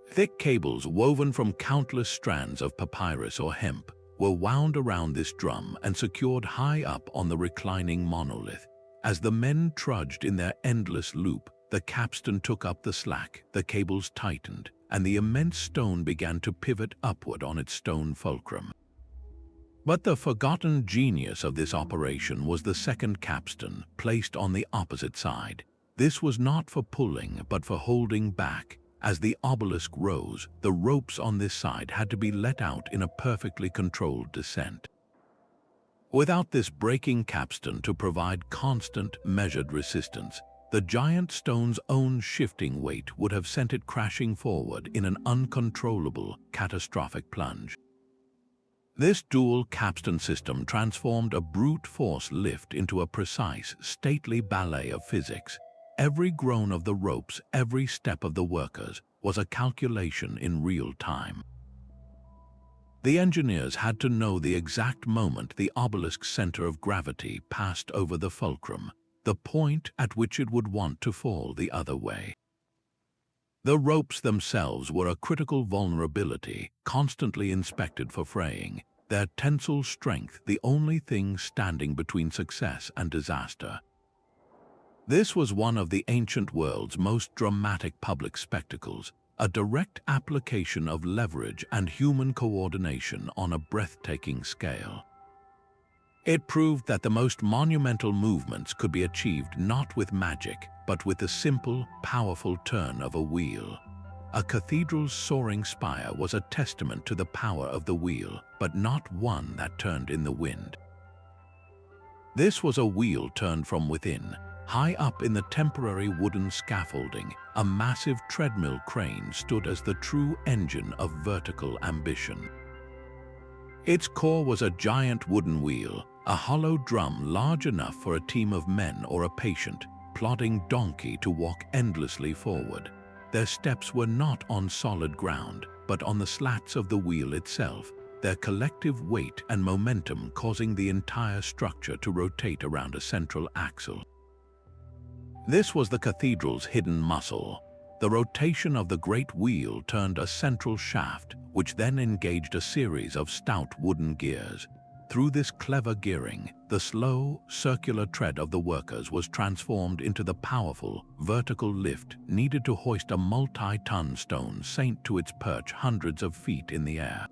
Thick cables woven from countless strands of papyrus or hemp were wound around this drum and secured high up on the reclining monolith. As the men trudged in their endless loop, the capstan took up the slack, the cables tightened, and the immense stone began to pivot upward on its stone fulcrum. But the forgotten genius of this operation was the second capstan, placed on the opposite side. This was not for pulling, but for holding back. As the obelisk rose, the ropes on this side had to be let out in a perfectly controlled descent. Without this braking capstan to provide constant, measured resistance, the giant stone's own shifting weight would have sent it crashing forward in an uncontrollable, catastrophic plunge. This dual capstan system transformed a brute force lift into a precise, stately ballet of physics. Every groan of the ropes, every step of the workers, was a calculation in real time. The engineers had to know the exact moment the obelisk's center of gravity passed over the fulcrum, the point at which it would want to fall the other way. The ropes themselves were a critical vulnerability, constantly inspected for fraying, their tensile strength the only thing standing between success and disaster. This was one of the ancient world's most dramatic public spectacles, a direct application of leverage and human coordination on a breathtaking scale. It proved that the most monumental movements could be achieved not with magic, but with the simple, powerful turn of a wheel. A cathedral's soaring spire was a testament to the power of the wheel, but not one that turned in the wind. This was a wheel turned from within. High up in the temporary wooden scaffolding, a massive treadmill crane stood as the true engine of vertical ambition. Its core was a giant wooden wheel, a hollow drum large enough for a team of men or a patient, plodding donkey to walk endlessly forward. Their steps were not on solid ground, but on the slats of the wheel itself, their collective weight and momentum causing the entire structure to rotate around a central axle. This was the cathedral's hidden muscle. The rotation of the great wheel turned a central shaft, which then engaged a series of stout wooden gears. Through this clever gearing, the slow, circular tread of the workers was transformed into the powerful, vertical lift needed to hoist a multi-ton stone saint to its perch hundreds of feet in the air.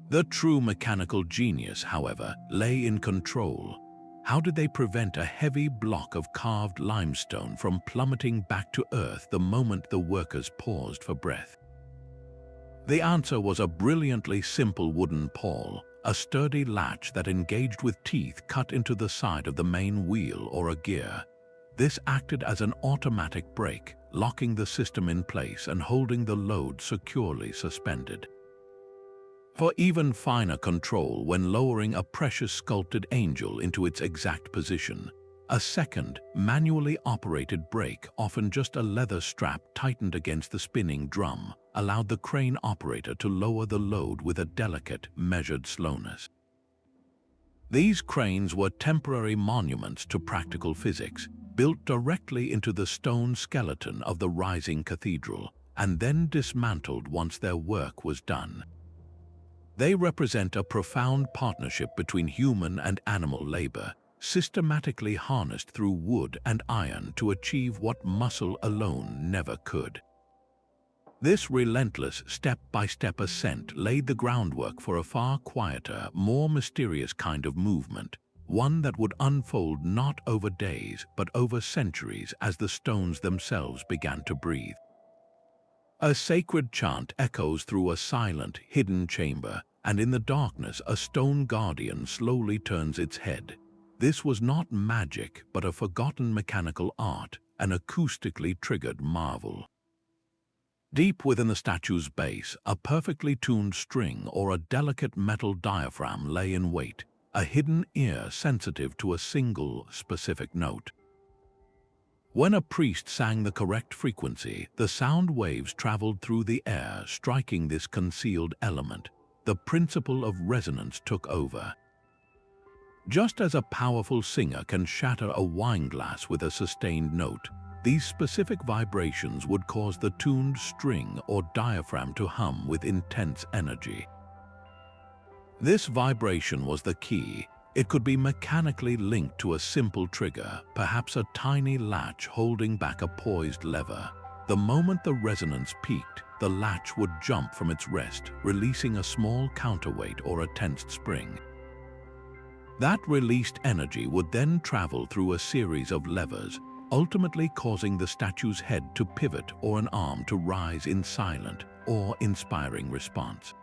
The true mechanical genius, however, lay in control. How did they prevent a heavy block of carved limestone from plummeting back to earth the moment the workers paused for breath? The answer was a brilliantly simple wooden pawl, a sturdy latch that engaged with teeth cut into the side of the main wheel or a gear. This acted as an automatic brake, locking the system in place and holding the load securely suspended. For even finer control when lowering a precious sculpted angel into its exact position, a second, manually operated brake, often just a leather strap tightened against the spinning drum, allowed the crane operator to lower the load with a delicate, measured slowness. These cranes were temporary monuments to practical physics, built directly into the stone skeleton of the rising cathedral, and then dismantled once their work was done. They represent a profound partnership between human and animal labor, systematically harnessed through wood and iron to achieve what muscle alone never could. This relentless step-by-step ascent laid the groundwork for a far quieter, more mysterious kind of movement, one that would unfold not over days but over centuries as the stones themselves began to breathe. A sacred chant echoes through a silent, hidden chamber, and in the darkness a stone guardian slowly turns its head. This was not magic, but a forgotten mechanical art, an acoustically triggered marvel. Deep within the statue's base, a perfectly tuned string or a delicate metal diaphragm lay in wait, a hidden ear sensitive to a single, specific note. When a priest sang the correct frequency, the sound waves traveled through the air, striking this concealed element. The principle of resonance took over. Just as a powerful singer can shatter a wine glass with a sustained note, these specific vibrations would cause the tuned string or diaphragm to hum with intense energy. This vibration was the key. It could be mechanically linked to a simple trigger, perhaps a tiny latch holding back a poised lever. The moment the resonance peaked, the latch would jump from its rest, releasing a small counterweight or a tensed spring. That released energy would then travel through a series of levers, ultimately causing the statue's head to pivot or an arm to rise in silent, awe-inspiring response.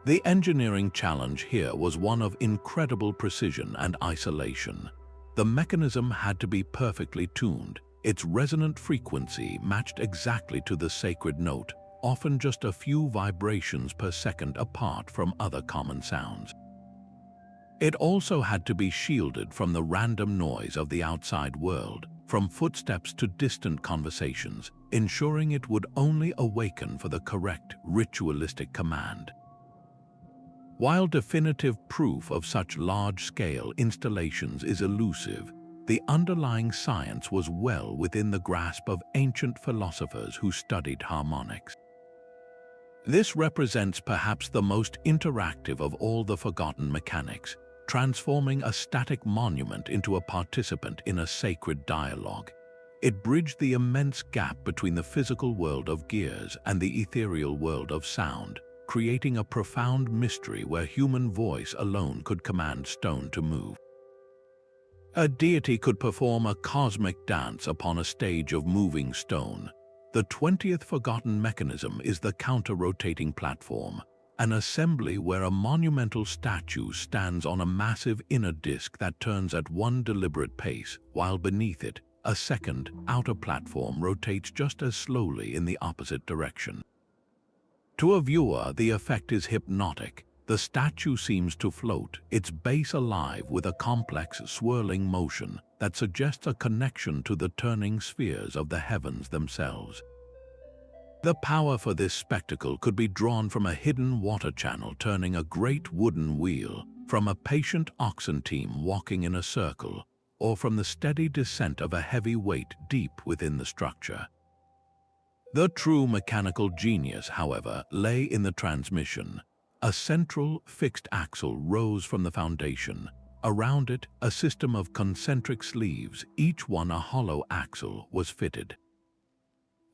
The engineering challenge here was one of incredible precision and isolation. The mechanism had to be perfectly tuned. Its resonant frequency matched exactly to the sacred note, often just a few vibrations per second apart from other common sounds. It also had to be shielded from the random noise of the outside world, from footsteps to distant conversations, ensuring it would only awaken for the correct ritualistic command. While definitive proof of such large-scale installations is elusive, the underlying science was well within the grasp of ancient philosophers who studied harmonics. This represents perhaps the most interactive of all the forgotten mechanics, transforming a static monument into a participant in a sacred dialogue. It bridged the immense gap between the physical world of gears and the ethereal world of sound, creating a profound mystery where human voice alone could command stone to move. A deity could perform a cosmic dance upon a stage of moving stone. The 20th forgotten mechanism is the counter-rotating platform, an assembly where a monumental statue stands on a massive inner disc that turns at one deliberate pace, while beneath it, a second, outer platform rotates just as slowly in the opposite direction. To a viewer, the effect is hypnotic. The statue seems to float, its base alive with a complex, swirling motion that suggests a connection to the turning spheres of the heavens themselves. The power for this spectacle could be drawn from a hidden water channel turning a great wooden wheel, from a patient oxen team walking in a circle, or from the steady descent of a heavy weight deep within the structure. The true mechanical genius, however, lay in the transmission. A central, fixed axle rose from the foundation. Around it, a system of concentric sleeves, each one a hollow axle, was fitted.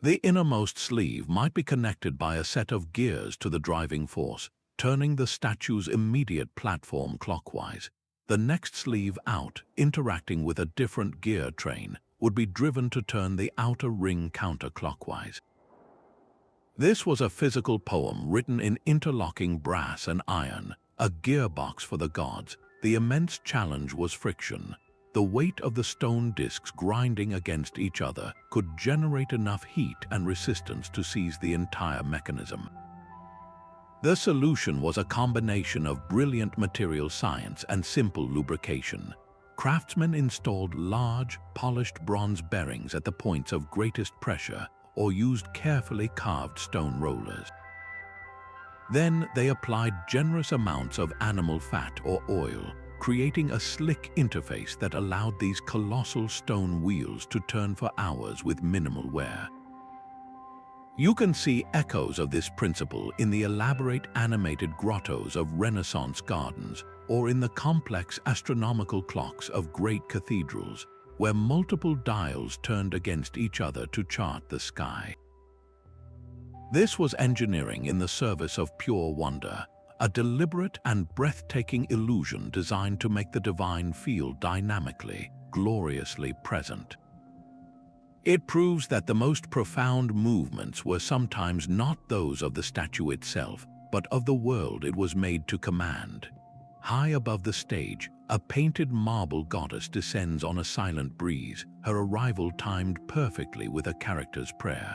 The innermost sleeve might be connected by a set of gears to the driving force, turning the statue's immediate platform clockwise. The next sleeve out, interacting with a different gear train, would be driven to turn the outer ring counterclockwise. This was a physical poem written in interlocking brass and iron, a gearbox for the gods. The immense challenge was friction. The weight of the stone discs grinding against each other could generate enough heat and resistance to seize the entire mechanism. The solution was a combination of brilliant material science and simple lubrication. Craftsmen installed large, polished bronze bearings at the points of greatest pressure or used carefully carved stone rollers. Then they applied generous amounts of animal fat or oil, creating a slick interface that allowed these colossal stone wheels to turn for hours with minimal wear. You can see echoes of this principle in the elaborate animated grottos of Renaissance gardens or in the complex astronomical clocks of great cathedrals, where multiple dials turned against each other to chart the sky. This was engineering in the service of pure wonder, a deliberate and breathtaking illusion designed to make the divine feel dynamically, gloriously present. It proves that the most profound movements were sometimes not those of the statue itself, but of the world it was made to command. High above the stage, a painted marble goddess descends on a silent breeze, her arrival timed perfectly with a character's prayer.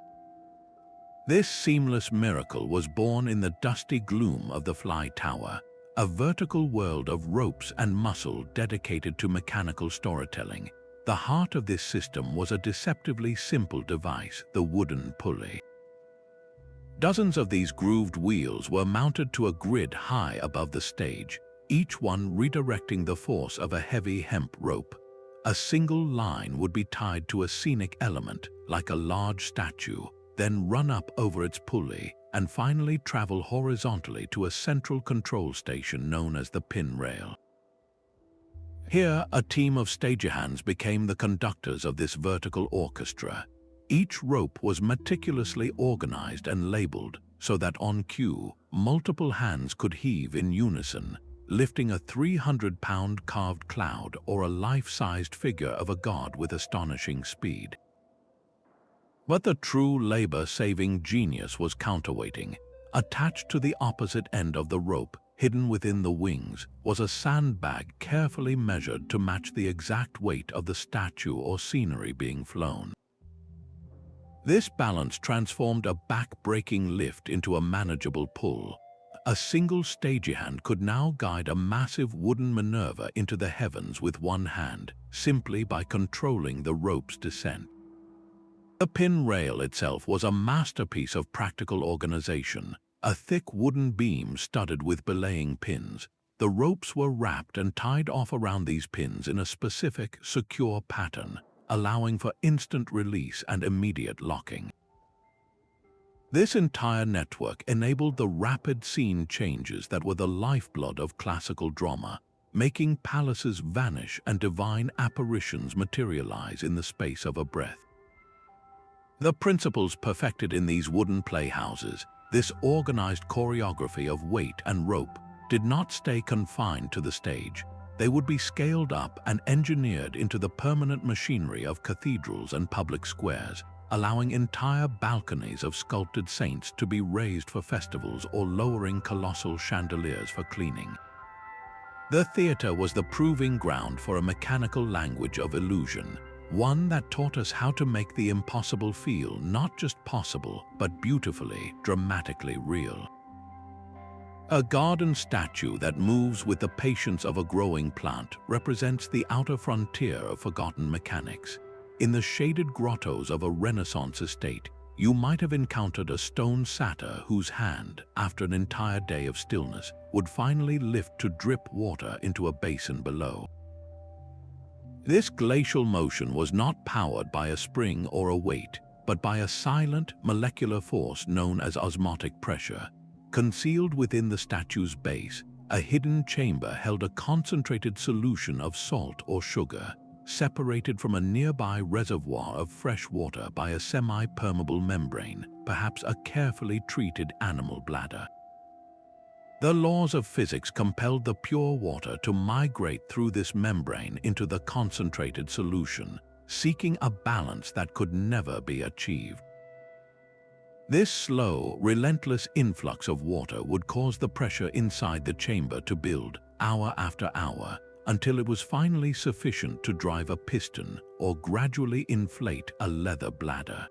This seamless miracle was born in the dusty gloom of the Fly Tower, a vertical world of ropes and muscle dedicated to mechanical storytelling. The heart of this system was a deceptively simple device, the wooden pulley. Dozens of these grooved wheels were mounted to a grid high above the stage, each one redirecting the force of a heavy hemp rope. A single line would be tied to a scenic element, like a large statue, then run up over its pulley, and finally travel horizontally to a central control station known as the pin rail. Here, a team of stagehands became the conductors of this vertical orchestra. Each rope was meticulously organized and labeled so that on cue, multiple hands could heave in unison, lifting a 300-pound carved cloud or a life-sized figure of a god with astonishing speed. But the true labor-saving genius was counterweighting. Attached to the opposite end of the rope, hidden within the wings, was a sandbag carefully measured to match the exact weight of the statue or scenery being flown. This balance transformed a back-breaking lift into a manageable pull. A single stagehand could now guide a massive wooden Minerva into the heavens with one hand, simply by controlling the rope's descent. The pin rail itself was a masterpiece of practical organization, a thick wooden beam studded with belaying pins. The ropes were wrapped and tied off around these pins in a specific, secure pattern, allowing for instant release and immediate locking. This entire network enabled the rapid scene changes that were the lifeblood of classical drama, making palaces vanish and divine apparitions materialize in the space of a breath. The principles perfected in these wooden playhouses, this organized choreography of weight and rope, did not stay confined to the stage. They would be scaled up and engineered into the permanent machinery of cathedrals and public squares, allowing entire balconies of sculpted saints to be raised for festivals or lowering colossal chandeliers for cleaning. The theater was the proving ground for a mechanical language of illusion, one that taught us how to make the impossible feel not just possible, but beautifully, dramatically real. A garden statue that moves with the patience of a growing plant represents the outer frontier of forgotten mechanics. In the shaded grottos of a Renaissance estate, you might have encountered a stone satyr whose hand, after an entire day of stillness, would finally lift to drip water into a basin below. This glacial motion was not powered by a spring or a weight, but by a silent, molecular force known as osmotic pressure. Concealed within the statue's base, a hidden chamber held a concentrated solution of salt or sugar, separated from a nearby reservoir of fresh water by a semi-permeable membrane, perhaps a carefully treated animal bladder. The laws of physics compelled the pure water to migrate through this membrane into the concentrated solution, seeking a balance that could never be achieved. This slow, relentless influx of water would cause the pressure inside the chamber to build, hour after hour, until it was finally sufficient to drive a piston or gradually inflate a leather bladder.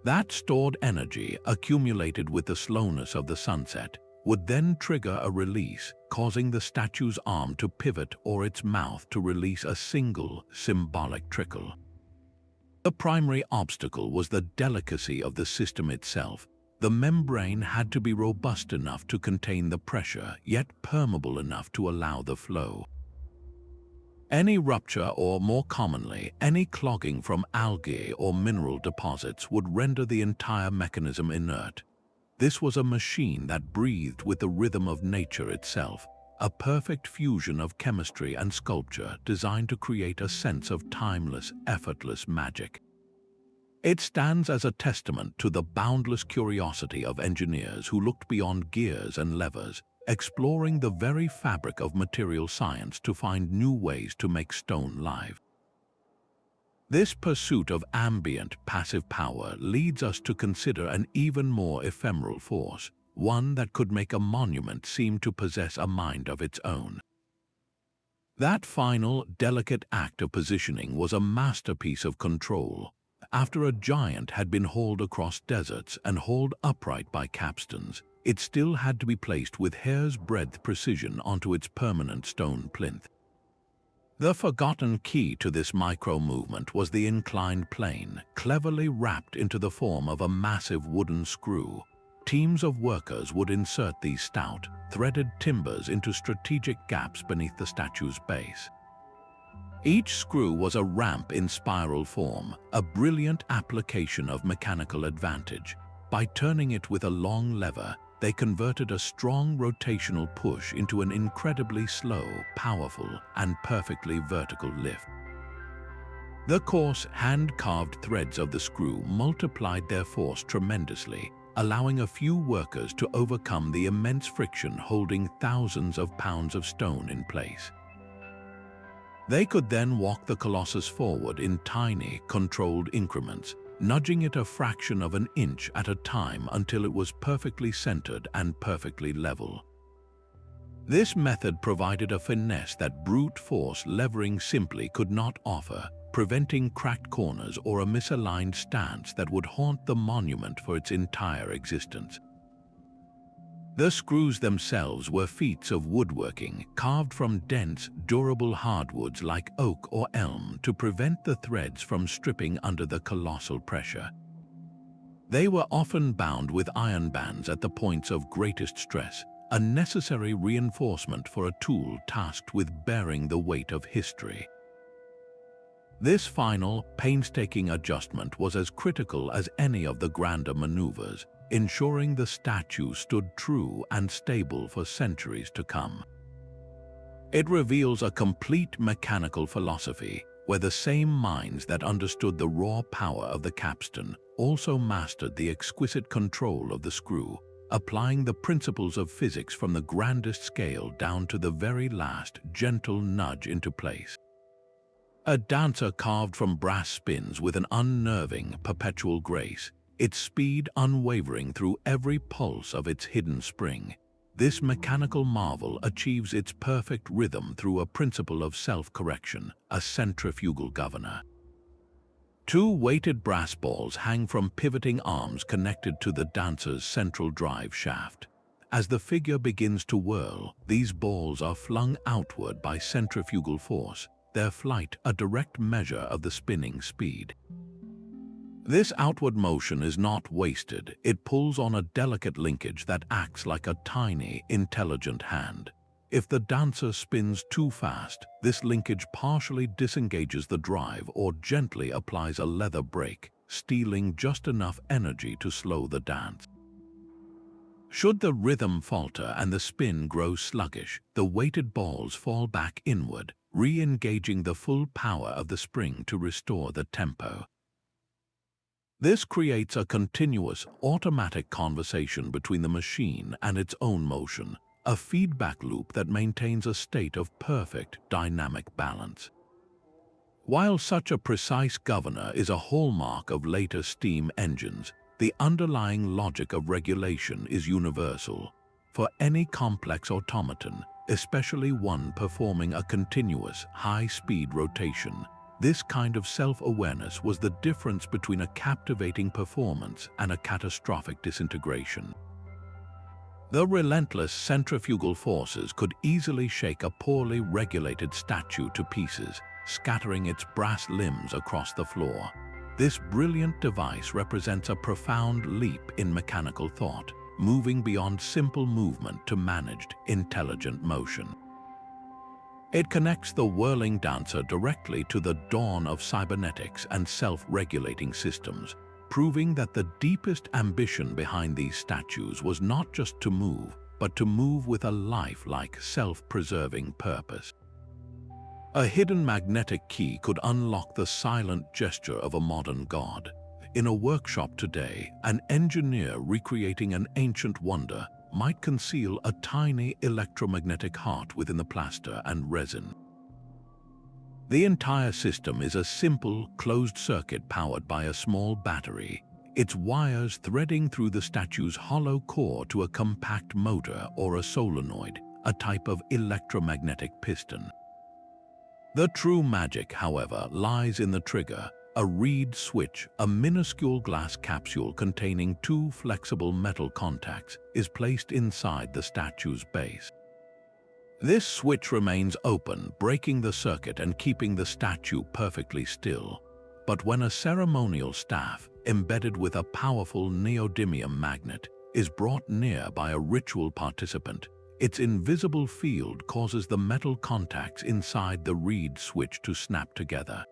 That stored energy, accumulated with the slowness of the sunset, would then trigger a release, causing the statue's arm to pivot or its mouth to release a single, symbolic trickle. The primary obstacle was the delicacy of the system itself. The membrane had to be robust enough to contain the pressure, yet permeable enough to allow the flow. Any rupture, or more commonly, any clogging from algae or mineral deposits, would render the entire mechanism inert. This was a machine that breathed with the rhythm of nature itself, a perfect fusion of chemistry and sculpture designed to create a sense of timeless, effortless magic. It stands as a testament to the boundless curiosity of engineers who looked beyond gears and levers, exploring the very fabric of material science to find new ways to make stone live. This pursuit of ambient, passive power leads us to consider an even more ephemeral force, one that could make a monument seem to possess a mind of its own. That final, delicate act of positioning was a masterpiece of control. After a giant had been hauled across deserts and hauled upright by capstans, it still had to be placed with hair's breadth precision onto its permanent stone plinth. The forgotten key to this micro-movement was the inclined plane, cleverly wrapped into the form of a massive wooden screw. teams of workers would insert these stout, threaded timbers into strategic gaps beneath the statue's base. Each screw was a ramp in spiral form, a brilliant application of mechanical advantage. By turning it with a long lever, they converted a strong rotational push into an incredibly slow, powerful, and perfectly vertical lift. The coarse, hand-carved threads of the screw multiplied their force tremendously, allowing a few workers to overcome the immense friction holding thousands of pounds of stone in place. They could then walk the Colossus forward in tiny, controlled increments, nudging it a fraction of an inch at a time until it was perfectly centered and perfectly level. This method provided a finesse that brute force levering simply could not offer, preventing cracked corners or a misaligned stance that would haunt the monument for its entire existence. The screws themselves were feats of woodworking, carved from dense, durable hardwoods like oak or elm to prevent the threads from stripping under the colossal pressure. They were often bound with iron bands at the points of greatest stress, a necessary reinforcement for a tool tasked with bearing the weight of history. This final, painstaking adjustment was as critical as any of the grander maneuvers, ensuring the statue stood true and stable for centuries to come. It reveals a complete mechanical philosophy, where the same minds that understood the raw power of the capstan also mastered the exquisite control of the screw, applying the principles of physics from the grandest scale down to the very last gentle nudge into place. A dancer carved from brass spins with an unnerving, perpetual grace, its speed unwavering through every pulse of its hidden spring. This mechanical marvel achieves its perfect rhythm through a principle of self-correction, a centrifugal governor. Two weighted brass balls hang from pivoting arms connected to the dancer's central drive shaft. As the figure begins to whirl, these balls are flung outward by centrifugal force, their flight a direct measure of the spinning speed. This outward motion is not wasted. It pulls on a delicate linkage that acts like a tiny, intelligent hand. If the dancer spins too fast, this linkage partially disengages the drive or gently applies a leather brake, stealing just enough energy to slow the dance. Should the rhythm falter and the spin grow sluggish, the weighted balls fall back inward, re-engaging the full power of the spring to restore the tempo. This creates a continuous, automatic conversation between the machine and its own motion, a feedback loop that maintains a state of perfect dynamic balance. While such a precise governor is a hallmark of later steam engines, the underlying logic of regulation is universal. For any complex automaton, especially one performing a continuous, high-speed rotation, this kind of self-awareness was the difference between a captivating performance and a catastrophic disintegration. The relentless centrifugal forces could easily shake a poorly regulated statue to pieces, scattering its brass limbs across the floor. This brilliant device represents a profound leap in mechanical thought, moving beyond simple movement to managed, intelligent motion. It connects the whirling dancer directly to the dawn of cybernetics and self-regulating systems, proving that the deepest ambition behind these statues was not just to move, but to move with a lifelike, self-preserving purpose. A hidden magnetic key could unlock the silent gesture of a modern god. In a workshop today, an engineer recreating an ancient wonder might conceal a tiny electromagnetic heart within the plaster and resin. The entire system is a simple, closed circuit powered by a small battery, its wires threading through the statue's hollow core to a compact motor or a solenoid, a type of electromagnetic piston. The true magic, however, lies in the trigger. A reed switch, a minuscule glass capsule containing two flexible metal contacts, is placed inside the statue's base. This switch remains open, breaking the circuit and keeping the statue perfectly still. But when a ceremonial staff, embedded with a powerful neodymium magnet, is brought near by a ritual participant, its invisible field causes the metal contacts inside the reed switch to snap together.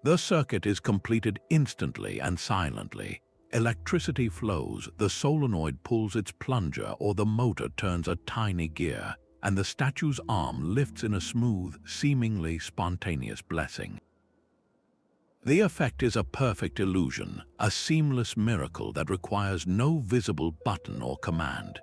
The circuit is completed instantly and silently. Electricity flows, the solenoid pulls its plunger or the motor turns a tiny gear, and the statue's arm lifts in a smooth, seemingly spontaneous blessing. The effect is a perfect illusion, a seamless miracle that requires no visible button or command.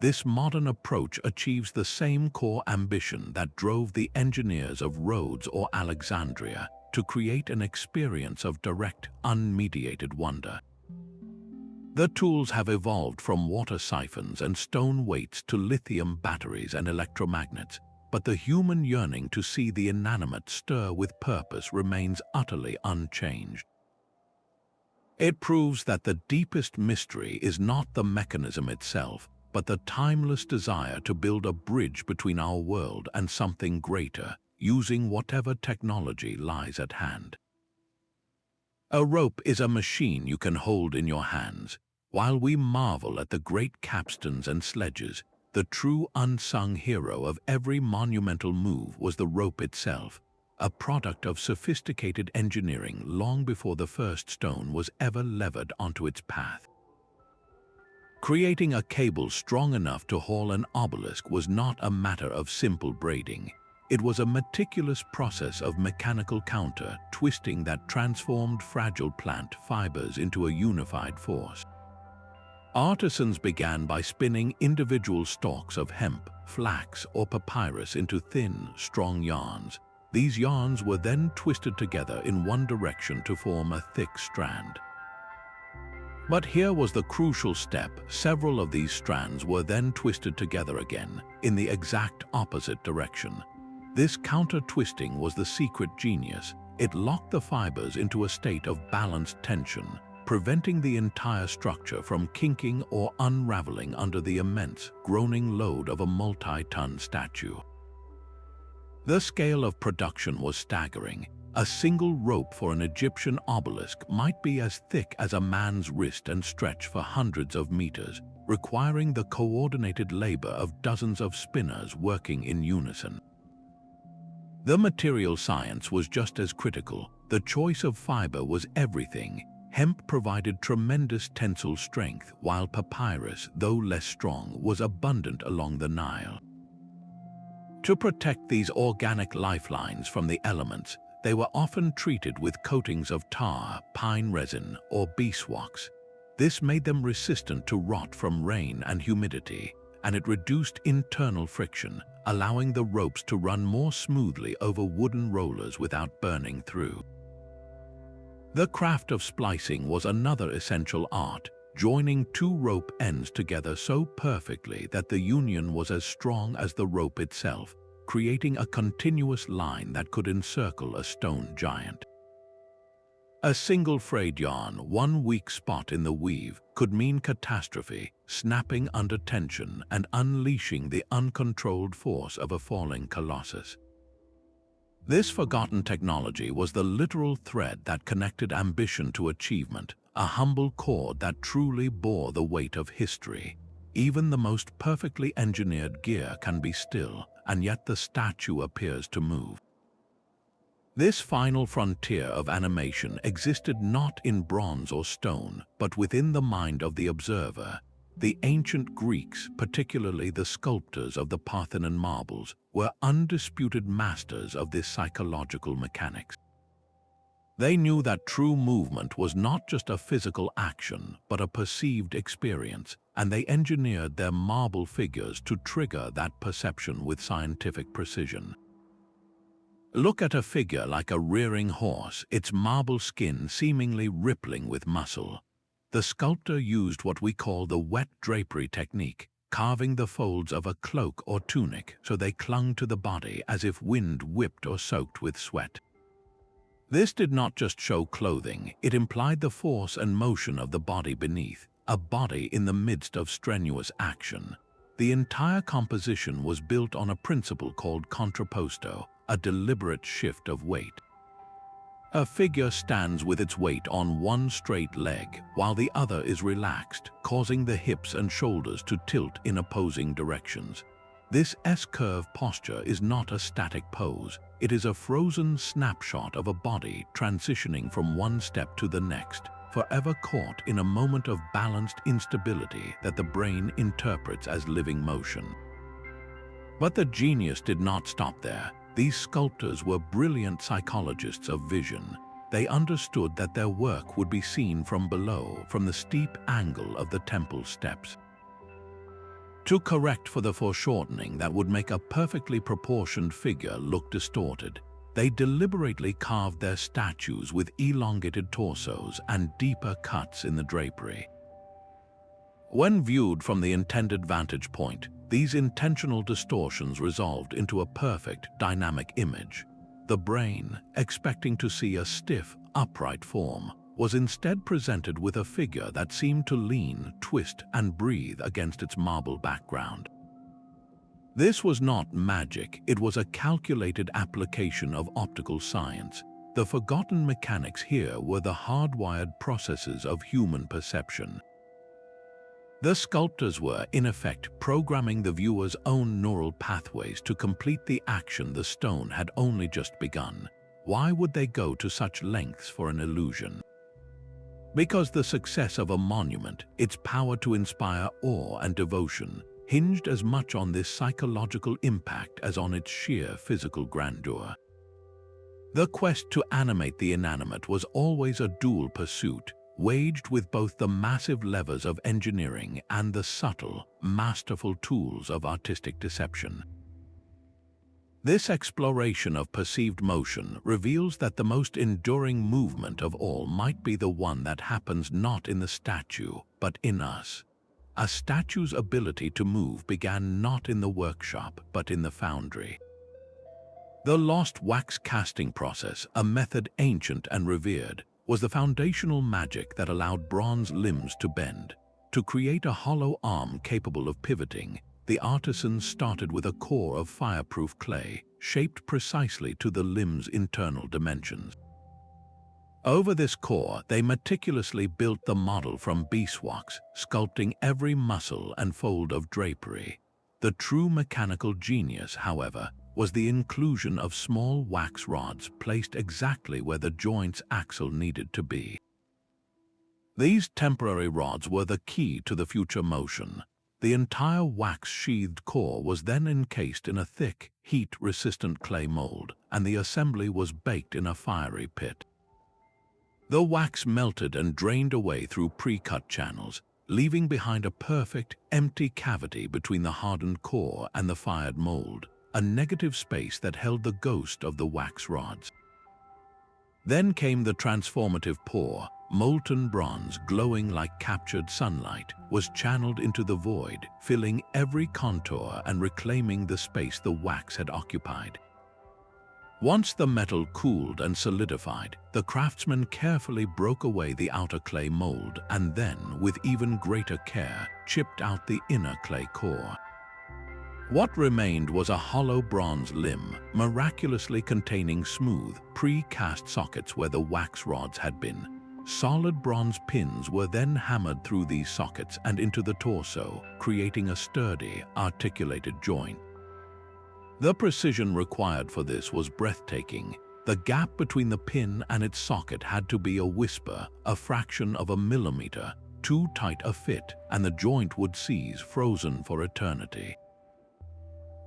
This modern approach achieves the same core ambition that drove the engineers of Rhodes or Alexandria to create an experience of direct, unmediated wonder. The tools have evolved from water siphons and stone weights to lithium batteries and electromagnets, but the human yearning to see the inanimate stir with purpose remains utterly unchanged. It proves that the deepest mystery is not the mechanism itself, but the timeless desire to build a bridge between our world and something greater, using whatever technology lies at hand. A rope is a machine you can hold in your hands. While we marvel at the great capstans and sledges, the true unsung hero of every monumental move was the rope itself, a product of sophisticated engineering long before the first stone was ever levered onto its path. Creating a cable strong enough to haul an obelisk was not a matter of simple braiding. It was a meticulous process of mechanical twisting that transformed fragile plant fibers into a unified force. Artisans began by spinning individual stalks of hemp, flax, or papyrus into thin, strong yarns. These yarns were then twisted together in one direction to form a thick strand. But here was the crucial step. Several of these strands were then twisted together again, in the exact opposite direction. This counter-twisting was the secret genius. It locked the fibers into a state of balanced tension, preventing the entire structure from kinking or unraveling under the immense, groaning load of a multi-ton statue. The scale of production was staggering. A single rope for an Egyptian obelisk might be as thick as a man's wrist and stretch for hundreds of meters, requiring the coordinated labor of dozens of spinners working in unison. The material science was just as critical. The choice of fiber was everything. Hemp provided tremendous tensile strength, while papyrus, though less strong, was abundant along the Nile. To protect these organic lifelines from the elements, they were often treated with coatings of tar, pine resin, or beeswax. This made them resistant to rot from rain and humidity, and it reduced internal friction, allowing the ropes to run more smoothly over wooden rollers without burning through. The craft of splicing was another essential art, joining two rope ends together so perfectly that the union was as strong as the rope itself, creating a continuous line that could encircle a stone giant. A single frayed yarn, one weak spot in the weave, could mean catastrophe, snapping under tension and unleashing the uncontrolled force of a falling colossus. This forgotten technology was the literal thread that connected ambition to achievement, a humble cord that truly bore the weight of history. Even the most perfectly engineered gear can be still, and yet the statue appears to move. This final frontier of animation existed not in bronze or stone, but within the mind of the observer. The ancient Greeks, particularly the sculptors of the Parthenon marbles, were undisputed masters of this psychological mechanics. They knew that true movement was not just a physical action, but a perceived experience, and they engineered their marble figures to trigger that perception with scientific precision. Look at a figure like a rearing horse, its marble skin seemingly rippling with muscle. The sculptor used what we call the wet drapery technique, carving the folds of a cloak or tunic so they clung to the body as if wind whipped or soaked with sweat. This did not just show clothing, it implied the force and motion of the body beneath, a body in the midst of strenuous action. The entire composition was built on a principle called contrapposto, a deliberate shift of weight. A figure stands with its weight on one straight leg, while the other is relaxed, causing the hips and shoulders to tilt in opposing directions. This S-curve posture is not a static pose. It is a frozen snapshot of a body transitioning from one step to the next, forever caught in a moment of balanced instability that the brain interprets as living motion. But the genius did not stop there. These sculptors were brilliant psychologists of vision. They understood that their work would be seen from below, from the steep angle of the temple steps. To correct for the foreshortening that would make a perfectly proportioned figure look distorted, they deliberately carved their statues with elongated torsos and deeper cuts in the drapery. When viewed from the intended vantage point, these intentional distortions resolved into a perfect, dynamic image. The brain, expecting to see a stiff, upright form, was instead presented with a figure that seemed to lean, twist, and breathe against its marble background. This was not magic, it was a calculated application of optical science. The forgotten mechanics here were the hardwired processes of human perception. The sculptors were, in effect, programming the viewer's own neural pathways to complete the action the stone had only just begun. Why would they go to such lengths for an illusion? Because the success of a monument, its power to inspire awe and devotion, hinged as much on this psychological impact as on its sheer physical grandeur. The quest to animate the inanimate was always a dual pursuit, waged with both the massive levers of engineering and the subtle, masterful tools of artistic deception. This exploration of perceived motion reveals that the most enduring movement of all might be the one that happens not in the statue, but in us. A statue's ability to move began not in the workshop, but in the foundry. The lost wax casting process, a method ancient and revered, was the foundational magic that allowed bronze limbs to bend. To create a hollow arm capable of pivoting, the artisans started with a core of fireproof clay, shaped precisely to the limb's internal dimensions. Over this core, they meticulously built the model from beeswax, sculpting every muscle and fold of drapery. The true mechanical genius, however, was the inclusion of small wax rods placed exactly where the joint's axle needed to be. These temporary rods were the key to the future motion. The entire wax-sheathed core was then encased in a thick, heat-resistant clay mold, and the assembly was baked in a fiery pit. The wax melted and drained away through pre-cut channels, leaving behind a perfect, empty cavity between the hardened core and the fired mold, a negative space that held the ghost of the wax rods. Then came the transformative pour. Molten bronze, glowing like captured sunlight, was channeled into the void, filling every contour and reclaiming the space the wax had occupied. Once the metal cooled and solidified, the craftsman carefully broke away the outer clay mold and then, with even greater care, chipped out the inner clay core. What remained was a hollow bronze limb, miraculously containing smooth, pre-cast sockets where the wax rods had been. Solid bronze pins were then hammered through these sockets and into the torso, creating a sturdy, articulated joint. The precision required for this was breathtaking. The gap between the pin and its socket had to be a whisper, a fraction of a millimeter, too tight a fit, and the joint would seize, frozen for eternity.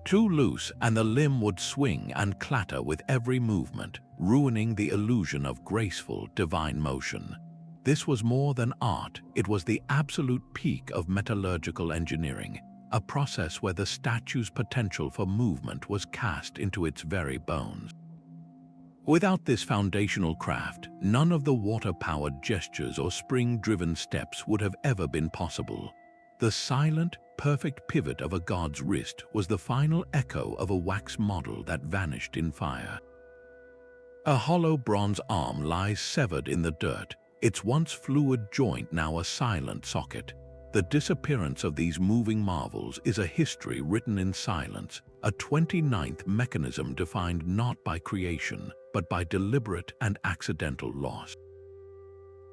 Too loose, and the limb would swing and clatter with every movement, ruining the illusion of graceful, divine motion. This was more than art, it was the absolute peak of metallurgical engineering, a process where the statue's potential for movement was cast into its very bones. Without this foundational craft, none of the water-powered gestures or spring-driven steps would have ever been possible. The silent, perfect pivot of a god's wrist was the final echo of a wax model that vanished in fire. A hollow bronze arm lies severed in the dirt, its once fluid joint now a silent socket. The disappearance of these moving marvels is a history written in silence, a 29th mechanism defined not by creation, but by deliberate and accidental loss.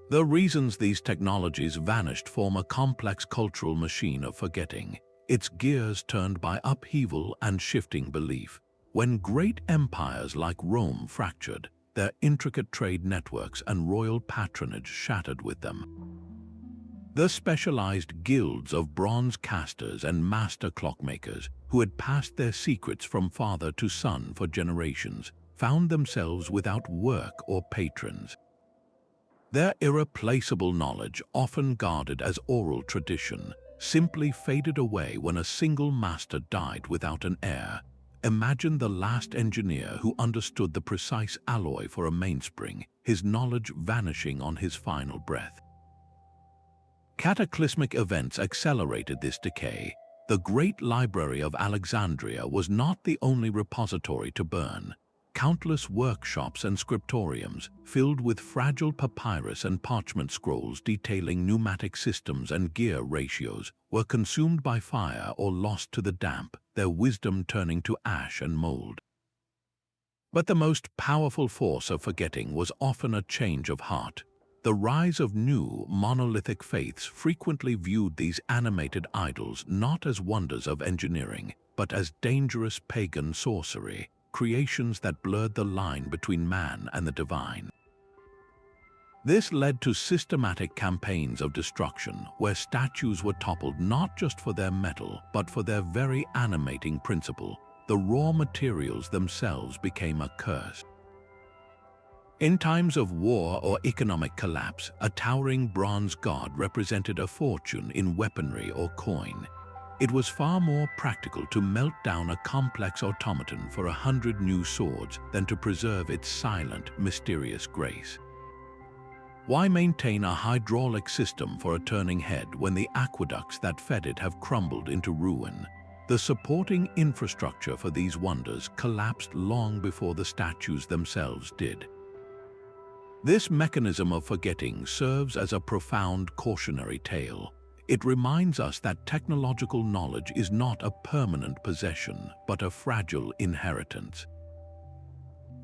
The reasons these technologies vanished form a complex cultural machine of forgetting, its gears turned by upheaval and shifting belief. When great empires like Rome fractured, their intricate trade networks and royal patronage shattered with them. The specialized guilds of bronze casters and master clockmakers, who had passed their secrets from father to son for generations, found themselves without work or patrons. Their irreplaceable knowledge, often guarded as oral tradition, simply faded away when a single master died without an heir. Imagine the last engineer who understood the precise alloy for a mainspring, his knowledge vanishing on his final breath. Cataclysmic events accelerated this decay. The Great Library of Alexandria was not the only repository to burn. Countless workshops and scriptoriums, filled with fragile papyrus and parchment scrolls detailing pneumatic systems and gear ratios, were consumed by fire or lost to the damp, their wisdom turning to ash and mold. But the most powerful force of forgetting was often a change of heart. The rise of new, monolithic faiths frequently viewed these animated idols not as wonders of engineering, but as dangerous pagan sorcery, creations that blurred the line between man and the divine. This led to systematic campaigns of destruction, where statues were toppled not just for their metal, but for their very animating principle. The raw materials themselves became a curse. In times of war or economic collapse, a towering bronze god represented a fortune in weaponry or coin. It was far more practical to melt down a complex automaton for 100 new swords than to preserve its silent, mysterious grace. Why maintain a hydraulic system for a turning head when the aqueducts that fed it have crumbled into ruin? The supporting infrastructure for these wonders collapsed long before the statues themselves did. This mechanism of forgetting serves as a profound cautionary tale. It reminds us that technological knowledge is not a permanent possession, but a fragile inheritance.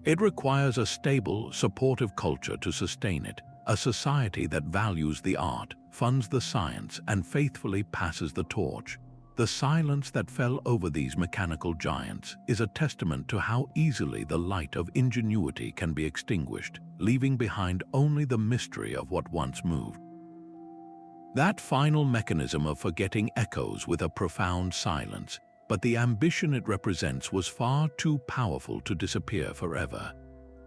It requires a stable, supportive culture to sustain it, a society that values the art, funds the science, and faithfully passes the torch. The silence that fell over these mechanical giants is a testament to how easily the light of ingenuity can be extinguished, leaving behind only the mystery of what once moved. That final mechanism of forgetting echoes with a profound silence, but the ambition it represents was far too powerful to disappear forever.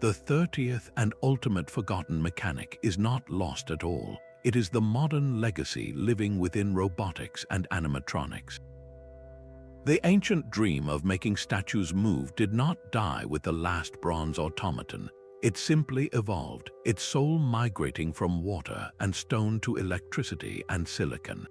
The 30th and ultimate forgotten mechanic is not lost at all. It is the modern legacy living within robotics and animatronics. The ancient dream of making statues move did not die with the last bronze automaton. It simply evolved, its soul migrating from water and stone to electricity and silicon.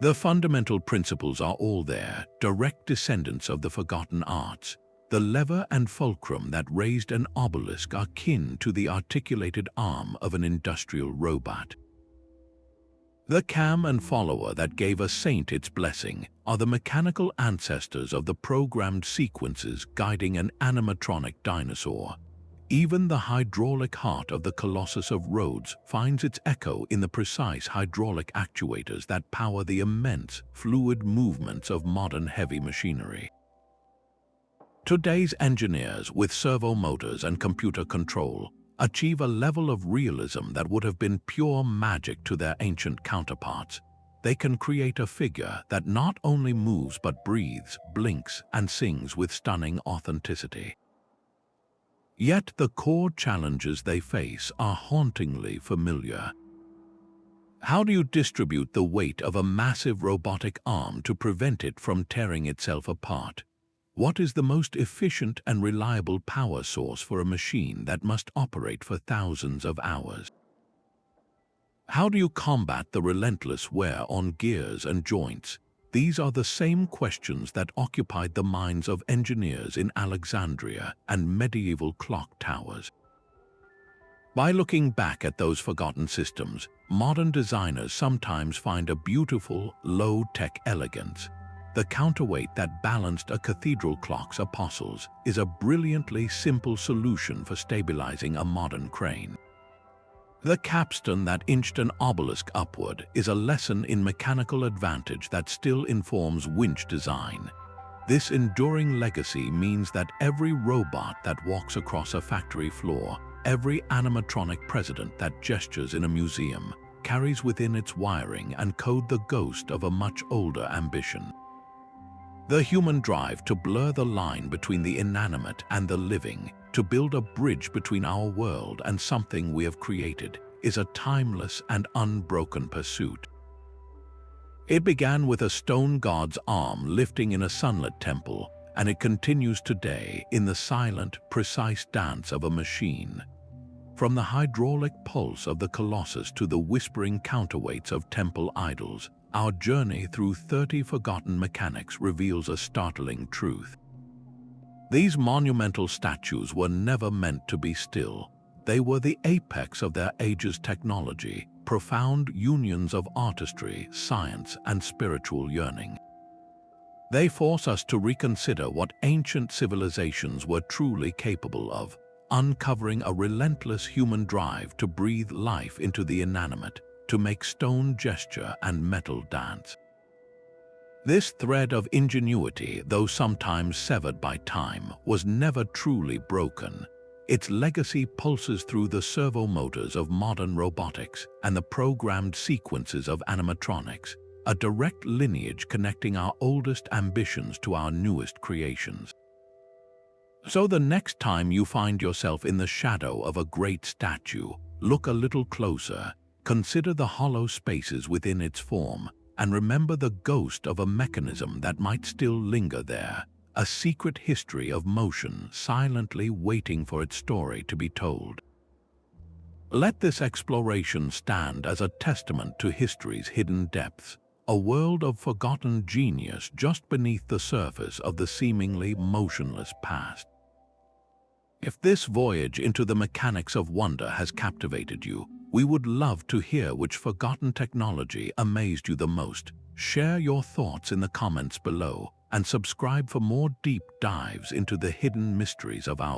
The fundamental principles are all there, direct descendants of the forgotten arts. The lever and fulcrum that raised an obelisk are kin to the articulated arm of an industrial robot. The cam and follower that gave a saint its blessing are the mechanical ancestors of the programmed sequences guiding an animatronic dinosaur. Even the hydraulic heart of the Colossus of Rhodes finds its echo in the precise hydraulic actuators that power the immense, fluid movements of modern heavy machinery. Today's engineers, with servo motors and computer control, achieve a level of realism that would have been pure magic to their ancient counterparts. They can create a figure that not only moves but breathes, blinks, and sings with stunning authenticity. Yet the core challenges they face are hauntingly familiar. How do you distribute the weight of a massive robotic arm to prevent it from tearing itself apart? What is the most efficient and reliable power source for a machine that must operate for thousands of hours? How do you combat the relentless wear on gears and joints? These are the same questions that occupied the minds of engineers in Alexandria and medieval clock towers. By looking back at those forgotten systems, modern designers sometimes find a beautiful, low-tech elegance. The counterweight that balanced a cathedral clock's apostles is a brilliantly simple solution for stabilizing a modern crane. The capstan that inched an obelisk upward is a lesson in mechanical advantage that still informs winch design. This enduring legacy means that every robot that walks across a factory floor, every animatronic president that gestures in a museum, carries within its wiring and code the ghost of a much older ambition. The human drive to blur the line between the inanimate and the living, to build a bridge between our world and something we have created, is a timeless and unbroken pursuit. It began with a stone god's arm lifting in a sunlit temple, and it continues today in the silent, precise dance of a machine. From the hydraulic pulse of the Colossus to the whispering counterweights of temple idols, our journey through 30 forgotten mechanics reveals a startling truth. These monumental statues were never meant to be still. They were the apex of their age's technology, profound unions of artistry, science, and spiritual yearning. They force us to reconsider what ancient civilizations were truly capable of, uncovering a relentless human drive to breathe life into the inanimate, to make stone gesture and metal dance. This thread of ingenuity, though sometimes severed by time, was never truly broken. Its legacy pulses through the servo motors of modern robotics and the programmed sequences of animatronics, a direct lineage connecting our oldest ambitions to our newest creations. So the next time you find yourself in the shadow of a great statue, look a little closer, consider the hollow spaces within its form, and remember the ghost of a mechanism that might still linger there, a secret history of motion silently waiting for its story to be told. Let this exploration stand as a testament to history's hidden depths, a world of forgotten genius just beneath the surface of the seemingly motionless past. If this voyage into the mechanics of wonder has captivated you, we would love to hear which forgotten technology amazed you the most. Share your thoughts in the comments below and subscribe for more deep dives into the hidden mysteries of our